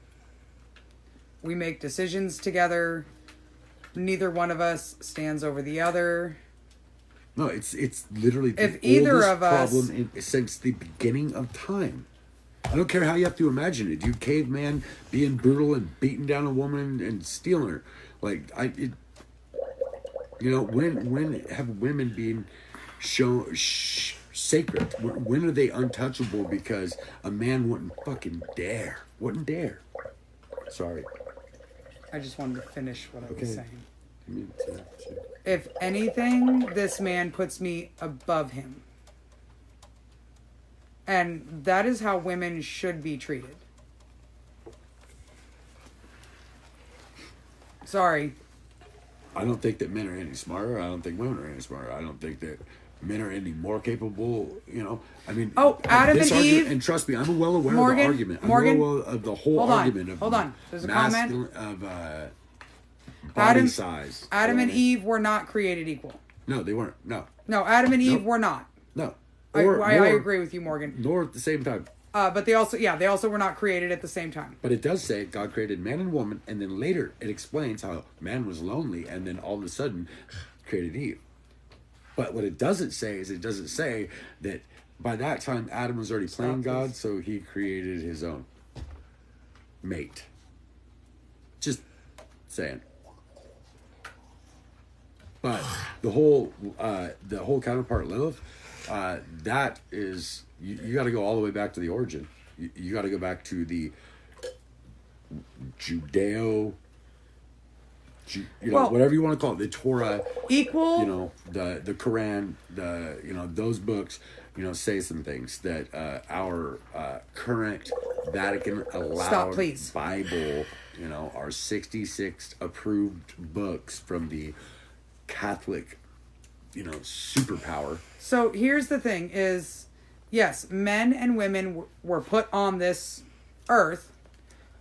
We make decisions together. Neither one of us stands over the other. No, it's literally the if either oldest of us problem since the beginning of time. I don't care how you have to imagine it. You caveman being brutal and beating down a woman and stealing her. Like, when have women been shown sacred? When are they untouchable because a man wouldn't dare? Sorry. I just wanted to finish what I was saying. Me too. If anything, this man puts me above him. And that is how women should be treated. Sorry. I don't think that men are any smarter. I don't think women are any smarter. I don't think that men are any more capable, I mean... Oh, Adam and Eve... And trust me, I'm well aware of the argument. I'm well aware of the whole argument. Hold on. There's a comment. Of body size. Adam and Eve were not created equal. No, they weren't. No, Adam and Eve were not. No. I agree with you, Morgan. Nor at the same time. But they also were not created at the same time. But it does say God created man and woman, and then later it explains how man was lonely, and then all of a sudden created Eve. But what it doesn't say is that by that time Adam was already playing God, so he created his own mate. Just saying. But the whole counterpart Lilith, that is, you got to go all the way back to the origin. You got to go back to the Judeo, whatever you want to call it, the Torah, equal, the Quran, those books, say some things that our current Vatican allowed Bible, our 66 approved books from the Catholic, superpower. So here's the thing is, yes, men and women were put on this earth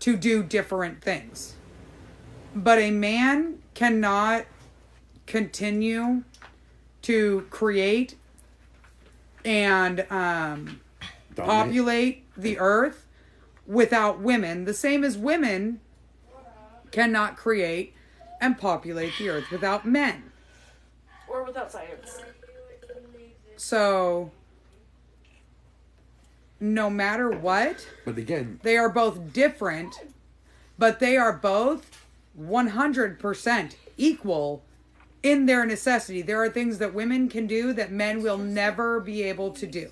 to do different things. But a man cannot continue to create and populate the earth without women, the same as women cannot create and populate the earth without men. Or without science. So, no matter what, but again, they are both different, but they are both 100% equal in their necessity. There are things that women can do that men will never be able to do.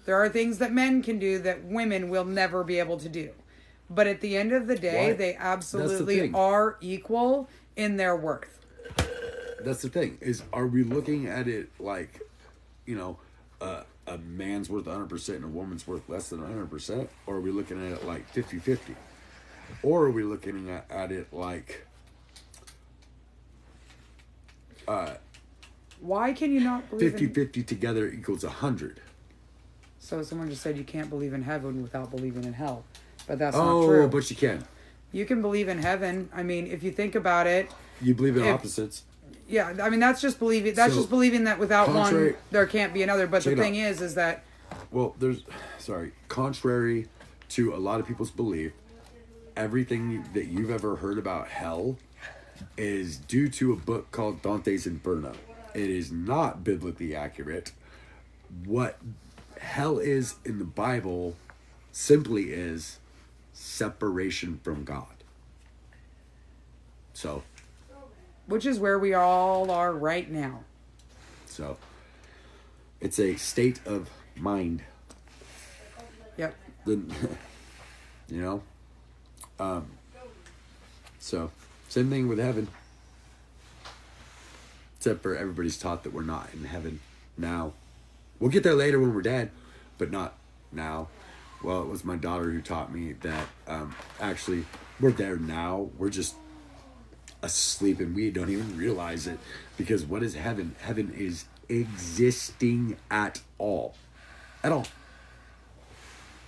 There are things that men can do that women will never be able to do. But at the end of the day, they absolutely are equal in their worth. That's the thing, is are we looking at it like, a man's worth 100% and a woman's worth less than 100%? Or are we looking at it like 50-50? Or are we looking at it like... why can you not believe 50-50 together equals 100? So someone just said you can't believe in heaven without believing in hell. But that's not true. Oh, but you can. You can believe in heaven. I mean, if you think about it... You believe in opposites. Yeah, I mean that's just believing. That's So, just believing that without contrary- one, there can't be another. But the Check it thing is that Well, contrary to a lot of people's belief, everything that you've ever heard about hell is due to a book called Dante's Inferno. It is not biblically accurate. What hell is in the Bible simply is separation from God. So, which is where we all are right now. so it's a state of mind. Yep. Then, you know, so same thing with heaven, except for everybody's taught that we're not in heaven now. We'll get there later when we're dead, but not now. Well, it was my daughter who taught me that actually we're there now. We're just asleep and we don't even realize it, because what is heaven? Heaven is existing at all.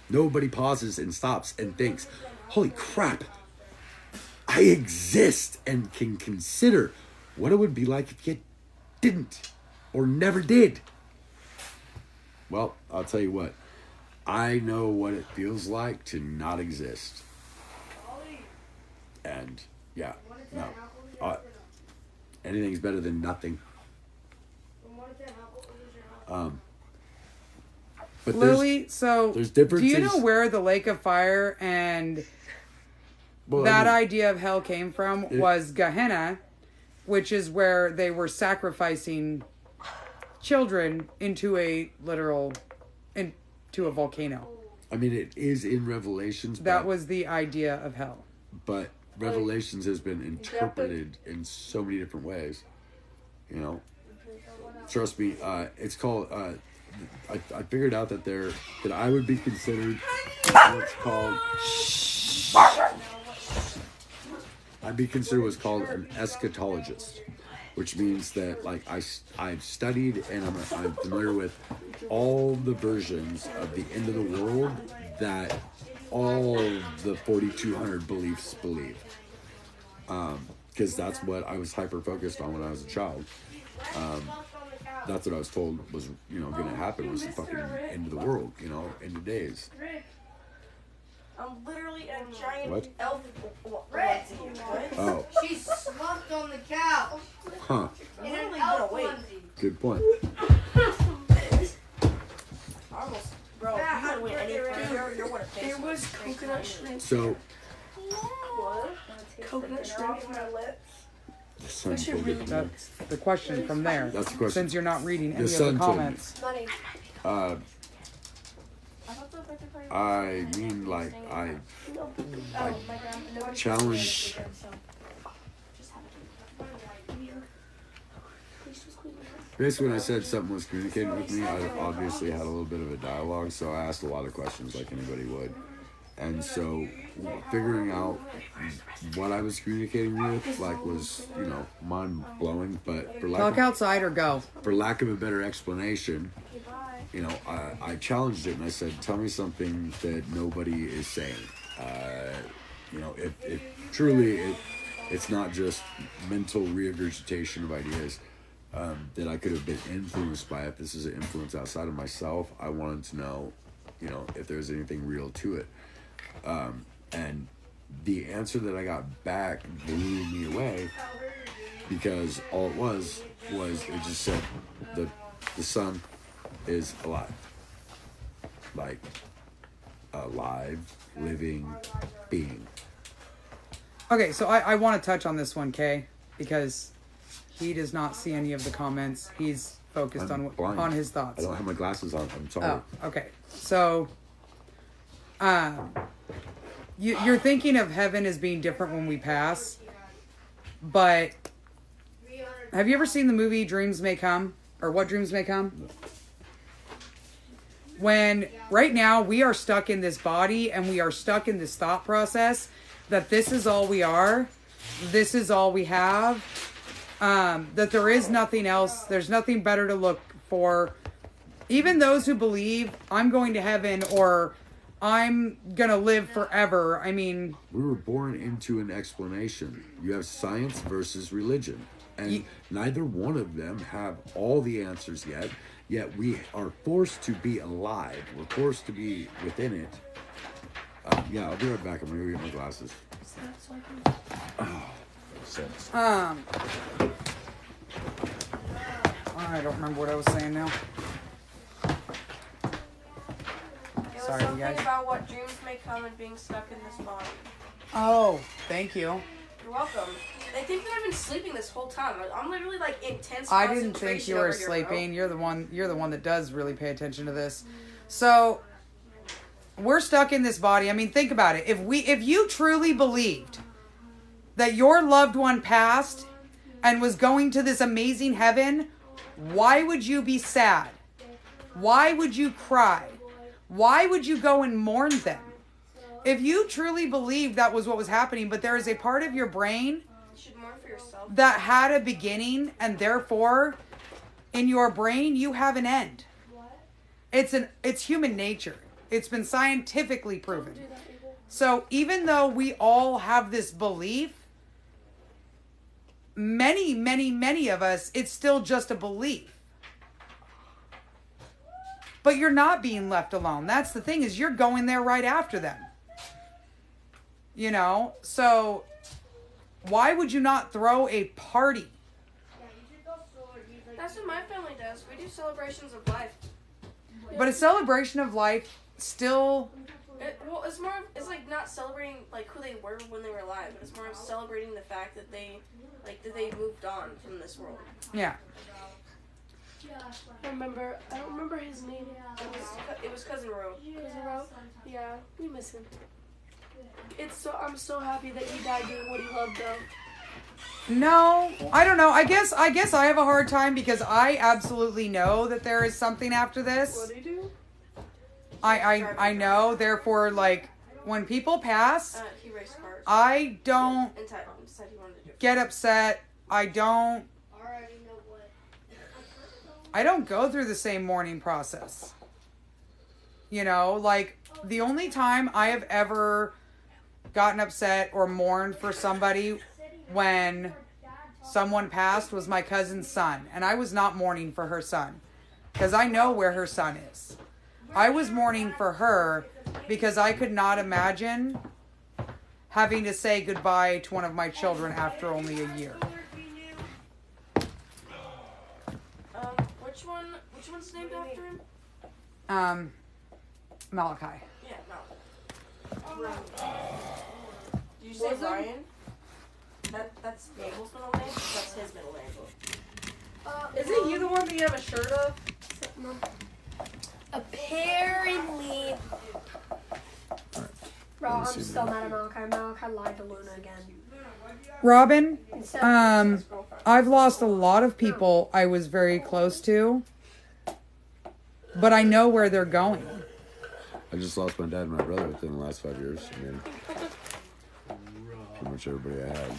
Nobody pauses and stops and thinks, holy crap, I exist, and can consider what it would be like if you didn't or never did. Well, I'll tell you what, I know what it feels like to not exist. And yeah, no, anything's better than nothing. But Lily, so there's do differences. you know where the lake of fire and Well, that I mean, idea of hell came from? Was Gehenna, which is where they were sacrificing children into a volcano. I mean, it is in Revelations. That but, was the idea of hell. But Revelations has been interpreted in so many different ways. You know, trust me. It's called. I figured out that that I would be considered what's called. I'd be considered what's called an eschatologist, which means that like I've studied and I'm familiar with all the versions of the end of the world that all the 4,200 beliefs believe. Because that's what I was hyper focused on when I was a child. That's what I was told was, going to happen, was the fucking end of the world, end of days. I'm literally a giant What? elf. What? Oh, She slumped on the couch. huh. I'm In an literally elf gonna wait. onesie. Good point. Almost, bro. You gotta win anything. You're what a face. There was coconut shrimp. So, What? Coconut shrimp in my lips. the sun What's your told me to do that. That's the question from there. That's the question. Since you're not reading any of sun the told me. comments. Money. I mean, like, I challenge. Basically, when I said something was communicating with me, I obviously had a little bit of a dialogue, so I asked a lot of questions like anybody would. And so, figuring out what I was communicating with, like, was, mind-blowing, but Talk outside or go. for lack of a better explanation, I challenged it and I said, tell me something that nobody is saying. If truly it's not just mental regurgitation of ideas, that I could have been influenced by. If this is an influence outside of myself, I wanted to know, if there's anything real to it. And the answer that I got back blew me away, because all it was it just said the sun is alive. Like, a live, living being. Okay, so I want to touch on this one, Kay, because he does not see any of the comments. He's focused I'm blind. on his thoughts. I don't have my glasses on. I'm sorry. Oh, okay. So, you're thinking of heaven as being different when we pass, but have you ever seen the movie Dreams May Come, or What Dreams May Come? When right now we are stuck in this body and we are stuck in this thought process that this is all we are, this is all we have, that there is nothing else, there's nothing better to look for. Even those who believe I'm going to heaven or I'm gonna live forever, I mean, We were born into an explanation. You have science versus religion. And neither one of them have all the answers yet we are forced to be alive. We're forced to be within it. Yeah, I'll be right back. I'm gonna go get my glasses. Sense. I don't remember what I was saying now. It was Sorry, you something guys. about what dreams may come and being stuck in this body. Oh, thank you. You're welcome. They think that I've been sleeping this whole time. I'm literally like intense. I didn't think you were concentration over here, bro. sleeping. You're the one that does really pay attention to this. So we're stuck in this body. I mean, think about it. If you truly believed that your loved one passed and was going to this amazing heaven, why would you be sad? Why would you cry? Why would you go and mourn them? If you truly believed that was what was happening, but there is a part of your brain You should mourn for yourself. that had a beginning, and therefore in your brain you have an end. It's human nature. It's been scientifically proven. So even though we all have this belief, many of us, it's still just a belief. But you're not being left alone. That's the thing, is you're going there right after them. You know, so why would you not throw a party? That's what my family does. We do celebrations of life. But a celebration of life still, It's like not celebrating like who they were when they were alive, but it's more of celebrating the fact that they moved on from this world. yeah. I don't remember his name. It was Cousin Ro. Cousin Ro? Yeah, we miss him. I'm so happy that he died doing what he loved though. No, I don't know. I guess I have a hard time because I absolutely know that there is something after this. What did he do? I know. Therefore, like when people pass, He raced cars. I don't And said he wanted to do it. get upset. I don't go through the same mourning process. You know, like the only time I have ever gotten upset or mourned for somebody when someone passed was my cousin's son. And I was not mourning for her son because I know where her son is. I was mourning for her because I could not imagine having to say goodbye to one of my children after only a year. Which one's named after him? Malachi. Yeah, no. Did you say Ryan? That's Gable's middle name? That's his middle name. Isn't he the one that you have a shirt of? Apparently. Bro, I'm see still mad at Malachi. Malachi lied to Luna again. Robin, Instead of his girlfriend. I've lost a lot of people I was very close to, but I know where they're going. I just lost my dad and my brother within the last 5 years. I mean, pretty much everybody I had.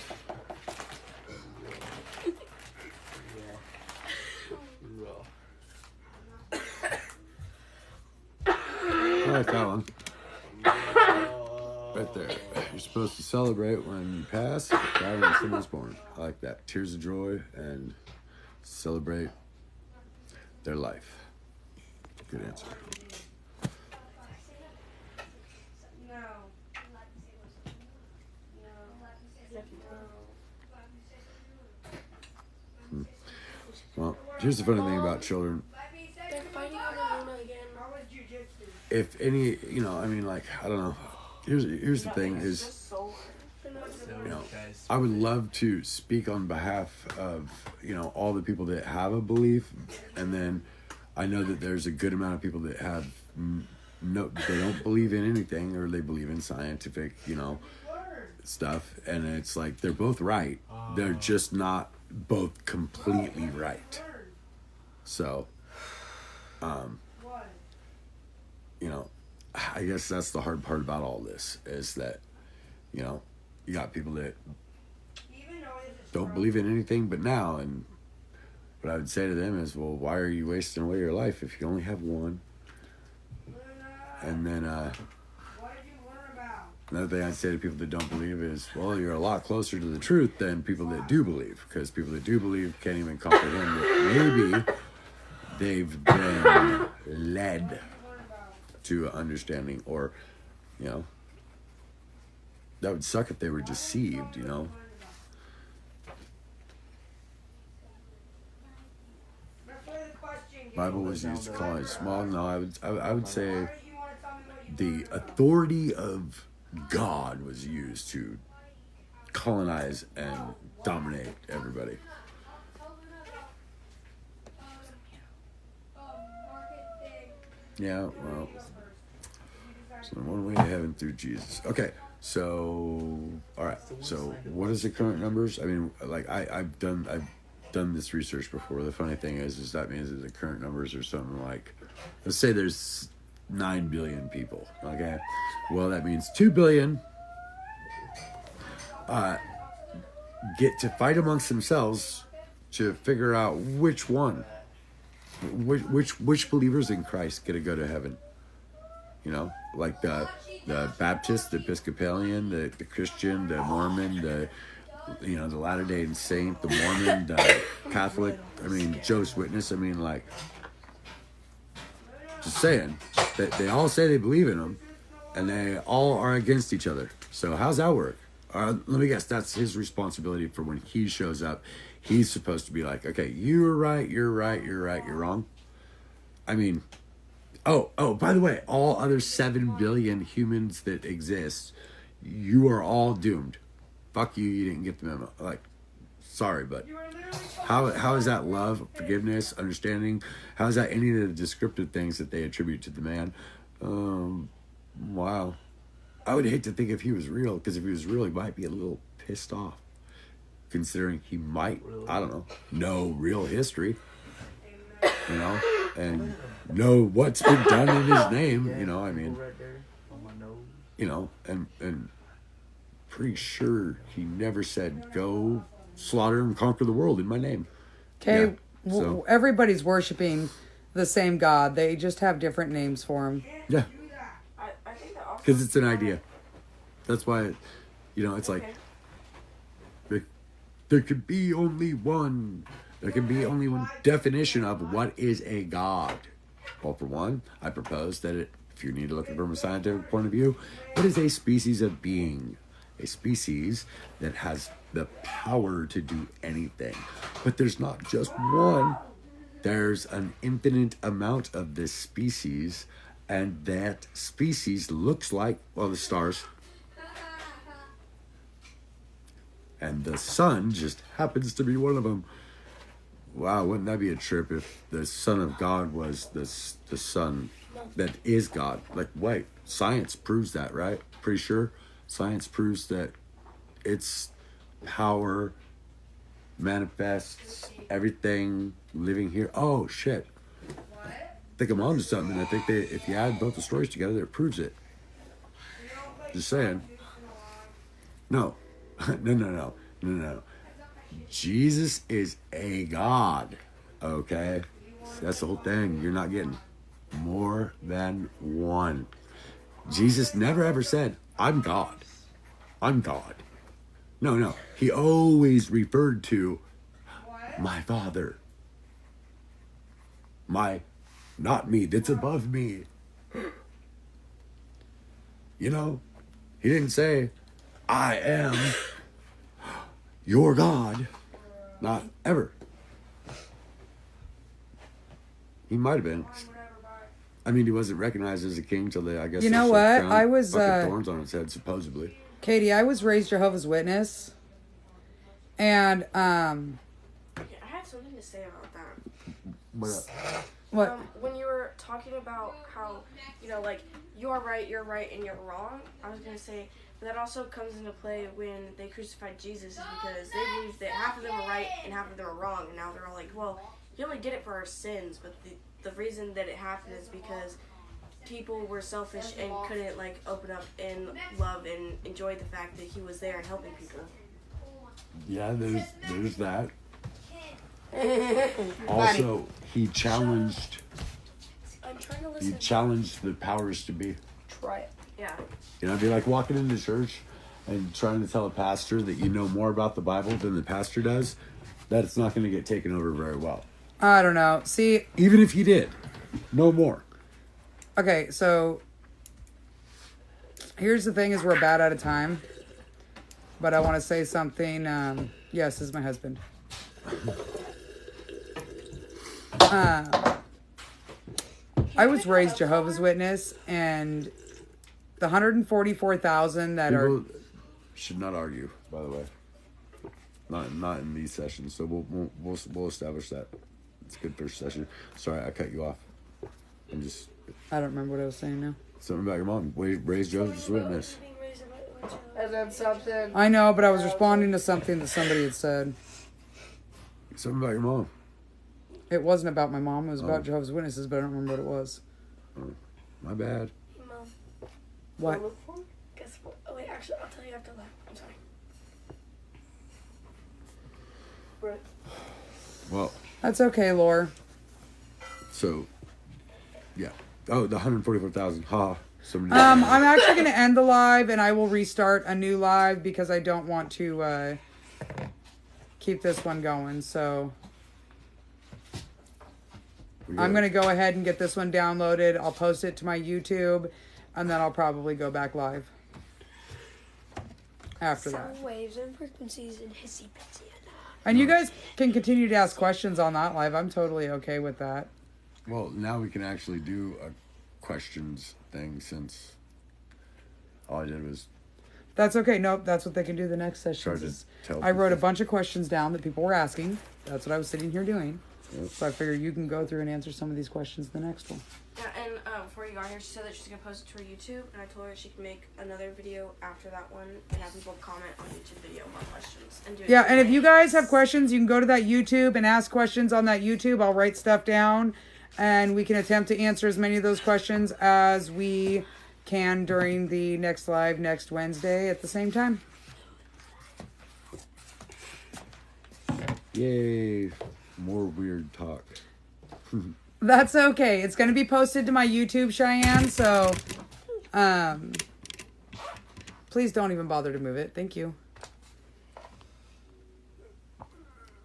I like that one. Right there. You're supposed to celebrate when you pass, cry when someone's born. I like that. Tears of joy and celebrate their life. Good answer. Well, here's the funny thing about children. They're fighting over Luna again. If any, you know, I mean, like, I don't know. Here's the thing is, you know, I would love to speak on behalf of, you know, all the people that have a belief, and then I know that there's a good amount of people that have they don't believe in anything, or they believe in scientific, you know, stuff, and it's like they're both right. They're just not both completely right. So, you know, I guess that's the hard part about all this, is that, you know, you got people that don't believe in anything but now, and what I would say to them is, well, why are you wasting away your life if you only have one? And then, Another thing I'd say to people that don't believe is, well, you're a lot closer to the truth than people that do believe, because people that do believe can't even comprehend that maybe they've been led to understanding, or, you know, that would suck if they were deceived, you know. Bible was used to colonize small. No, I would say the authority of God was used to colonize and dominate everybody. Yeah, well, so one way to heaven through Jesus. Okay, so all right. So what is the current numbers? I mean, like I've done this research before. The funny thing is that means that the current numbers are something like, let's say there's 9 billion people. Okay, well that means 2 billion get to fight amongst themselves to figure out which believers in Christ get to go to heaven. You know, like the Baptist, the Episcopalian, the Christian, the Mormon, the Latter-day Saint, the Mormon, the Catholic. I mean, Jehovah's Witness. I mean, like, just saying that they all say they believe in him, and they all are against each other. So how's that work? Let me guess. That's his responsibility for when he shows up. He's supposed to be like, okay, you're right, you're wrong. I mean, oh, by the way, all other 7 billion humans that exist, you are all doomed. Fuck you, you didn't get the memo. Like, sorry, but how is that love, forgiveness, understanding? How is that any of the descriptive things that they attribute to the man? Wow. I would hate to think if he was real, because if he was real, he might be a little pissed off, considering he might, I don't know real history, you know, and know what's been done in his name, you know, I mean, you know, and pretty sure he never said, go slaughter and conquer the world in my name. Okay, Yeah, so. Everybody's worshiping the same God. They just have different names for him. Yeah. I think that also, Because it's an idea. That's why, you know, it's like, there could be only one. There can be only one definition of what is a God. Well, for one, I propose that if you need to look at it from a scientific point of view, it is a species of being. A species that has the power to do anything. But there's not just one. There's an infinite amount of this species, and that species looks like, well, the stars. And the sun just happens to be one of them. Wow, wouldn't that be a trip if the Son of God was the Son that is God? Like, wait, science proves that, right? Pretty sure science proves that its power manifests everything living here. Oh, shit. I think I'm on to something. I think if you add both the stories together, it proves it. Just saying. No. No. Jesus is a God, okay? That's the whole thing. You're not getting more than one. Jesus never ever said, I'm God. I'm God. No. He always referred to my Father. Not me, that's above me. You know, he didn't say, I am your God. Not ever. He might have been. I mean, he wasn't recognized as a king till I guess. You know what? I was thorns on his head, supposedly. Katie, I was raised Jehovah's Witness, and I had something to say about that. what? When you were talking about how, you know, like, you're right, and you're wrong, I was going to say, but that also comes into play when they crucified Jesus, is because they believed that half of them were right and half of them were wrong, and now they're all like, well, he only did it for our sins, but the reason that it happened is because people were selfish and couldn't, like, open up and love and enjoy the fact that he was there and helping people. Yeah, there's that. Also, he challenged I'm trying to listen. the powers to be. Try it. Yeah. You know, it'd be like walking into church and trying to tell a pastor that you know more about the Bible than the pastor does. That's not going to get taken over very well. I don't know. See, Even if you did, no more. okay, so here's the thing: is we're about out of time, but I want to say something. Yes, this is my husband. I was raised Jehovah's Witness, and the 144,000 that are People should not argue, by the way. Not in these sessions. So we'll establish that. It's a good first session. Sorry, I cut you off. I'm just I don't remember what I was saying now. something about your mom. Raised Joseph's witness. And then something. I know, but I was responding to something that somebody had said. Something about your mom. It wasn't about my mom. It was about Oh. Jehovah's Witnesses, but I don't remember what it was. My bad. Mom, What? guess what? Oh, wait, actually, I'll tell you after that. I'm sorry. Well, That's okay, Lore. so yeah. Oh, the 144,000. Ha. Somebody. I'm actually going to end the live, and I will restart a new live because I don't want to keep this one going. So I'm going to go ahead and get this one downloaded. I'll post it to my YouTube, and then I'll probably go back live after that. Sound waves and frequencies and hissy pitsy. And you guys can continue to ask questions on that live. I'm totally okay with that. Well, now we can actually do a questions thing since all I did was That's okay. Nope, that's what they can do the next try session. to tell. I wrote a people. bunch of questions down that people were asking. That's what I was sitting here doing. Yep. So I figured you can go through and answer some of these questions in the next one. Yeah, and before you got here, she said that she's gonna post it to her YouTube, and I told her she can make another video after that one and have people comment on YouTube video more questions and do it. Yeah, and if you guys have questions, you can go to that YouTube and ask questions on that YouTube. I'll write stuff down, and we can attempt to answer as many of those questions as we can during the next live next Wednesday at the same time. Yay! More weird talk. That's okay. It's going to be posted to my YouTube, Cheyenne, so please don't even bother to move it. Thank you.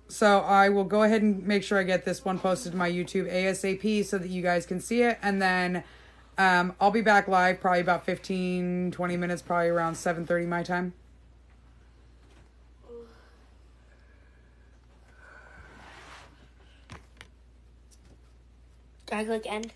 So I will go ahead and make sure I get this one posted to my YouTube ASAP so that you guys can see it. And then I'll be back live probably about 15, 20 minutes, probably around 7:30 my time. Do I click end?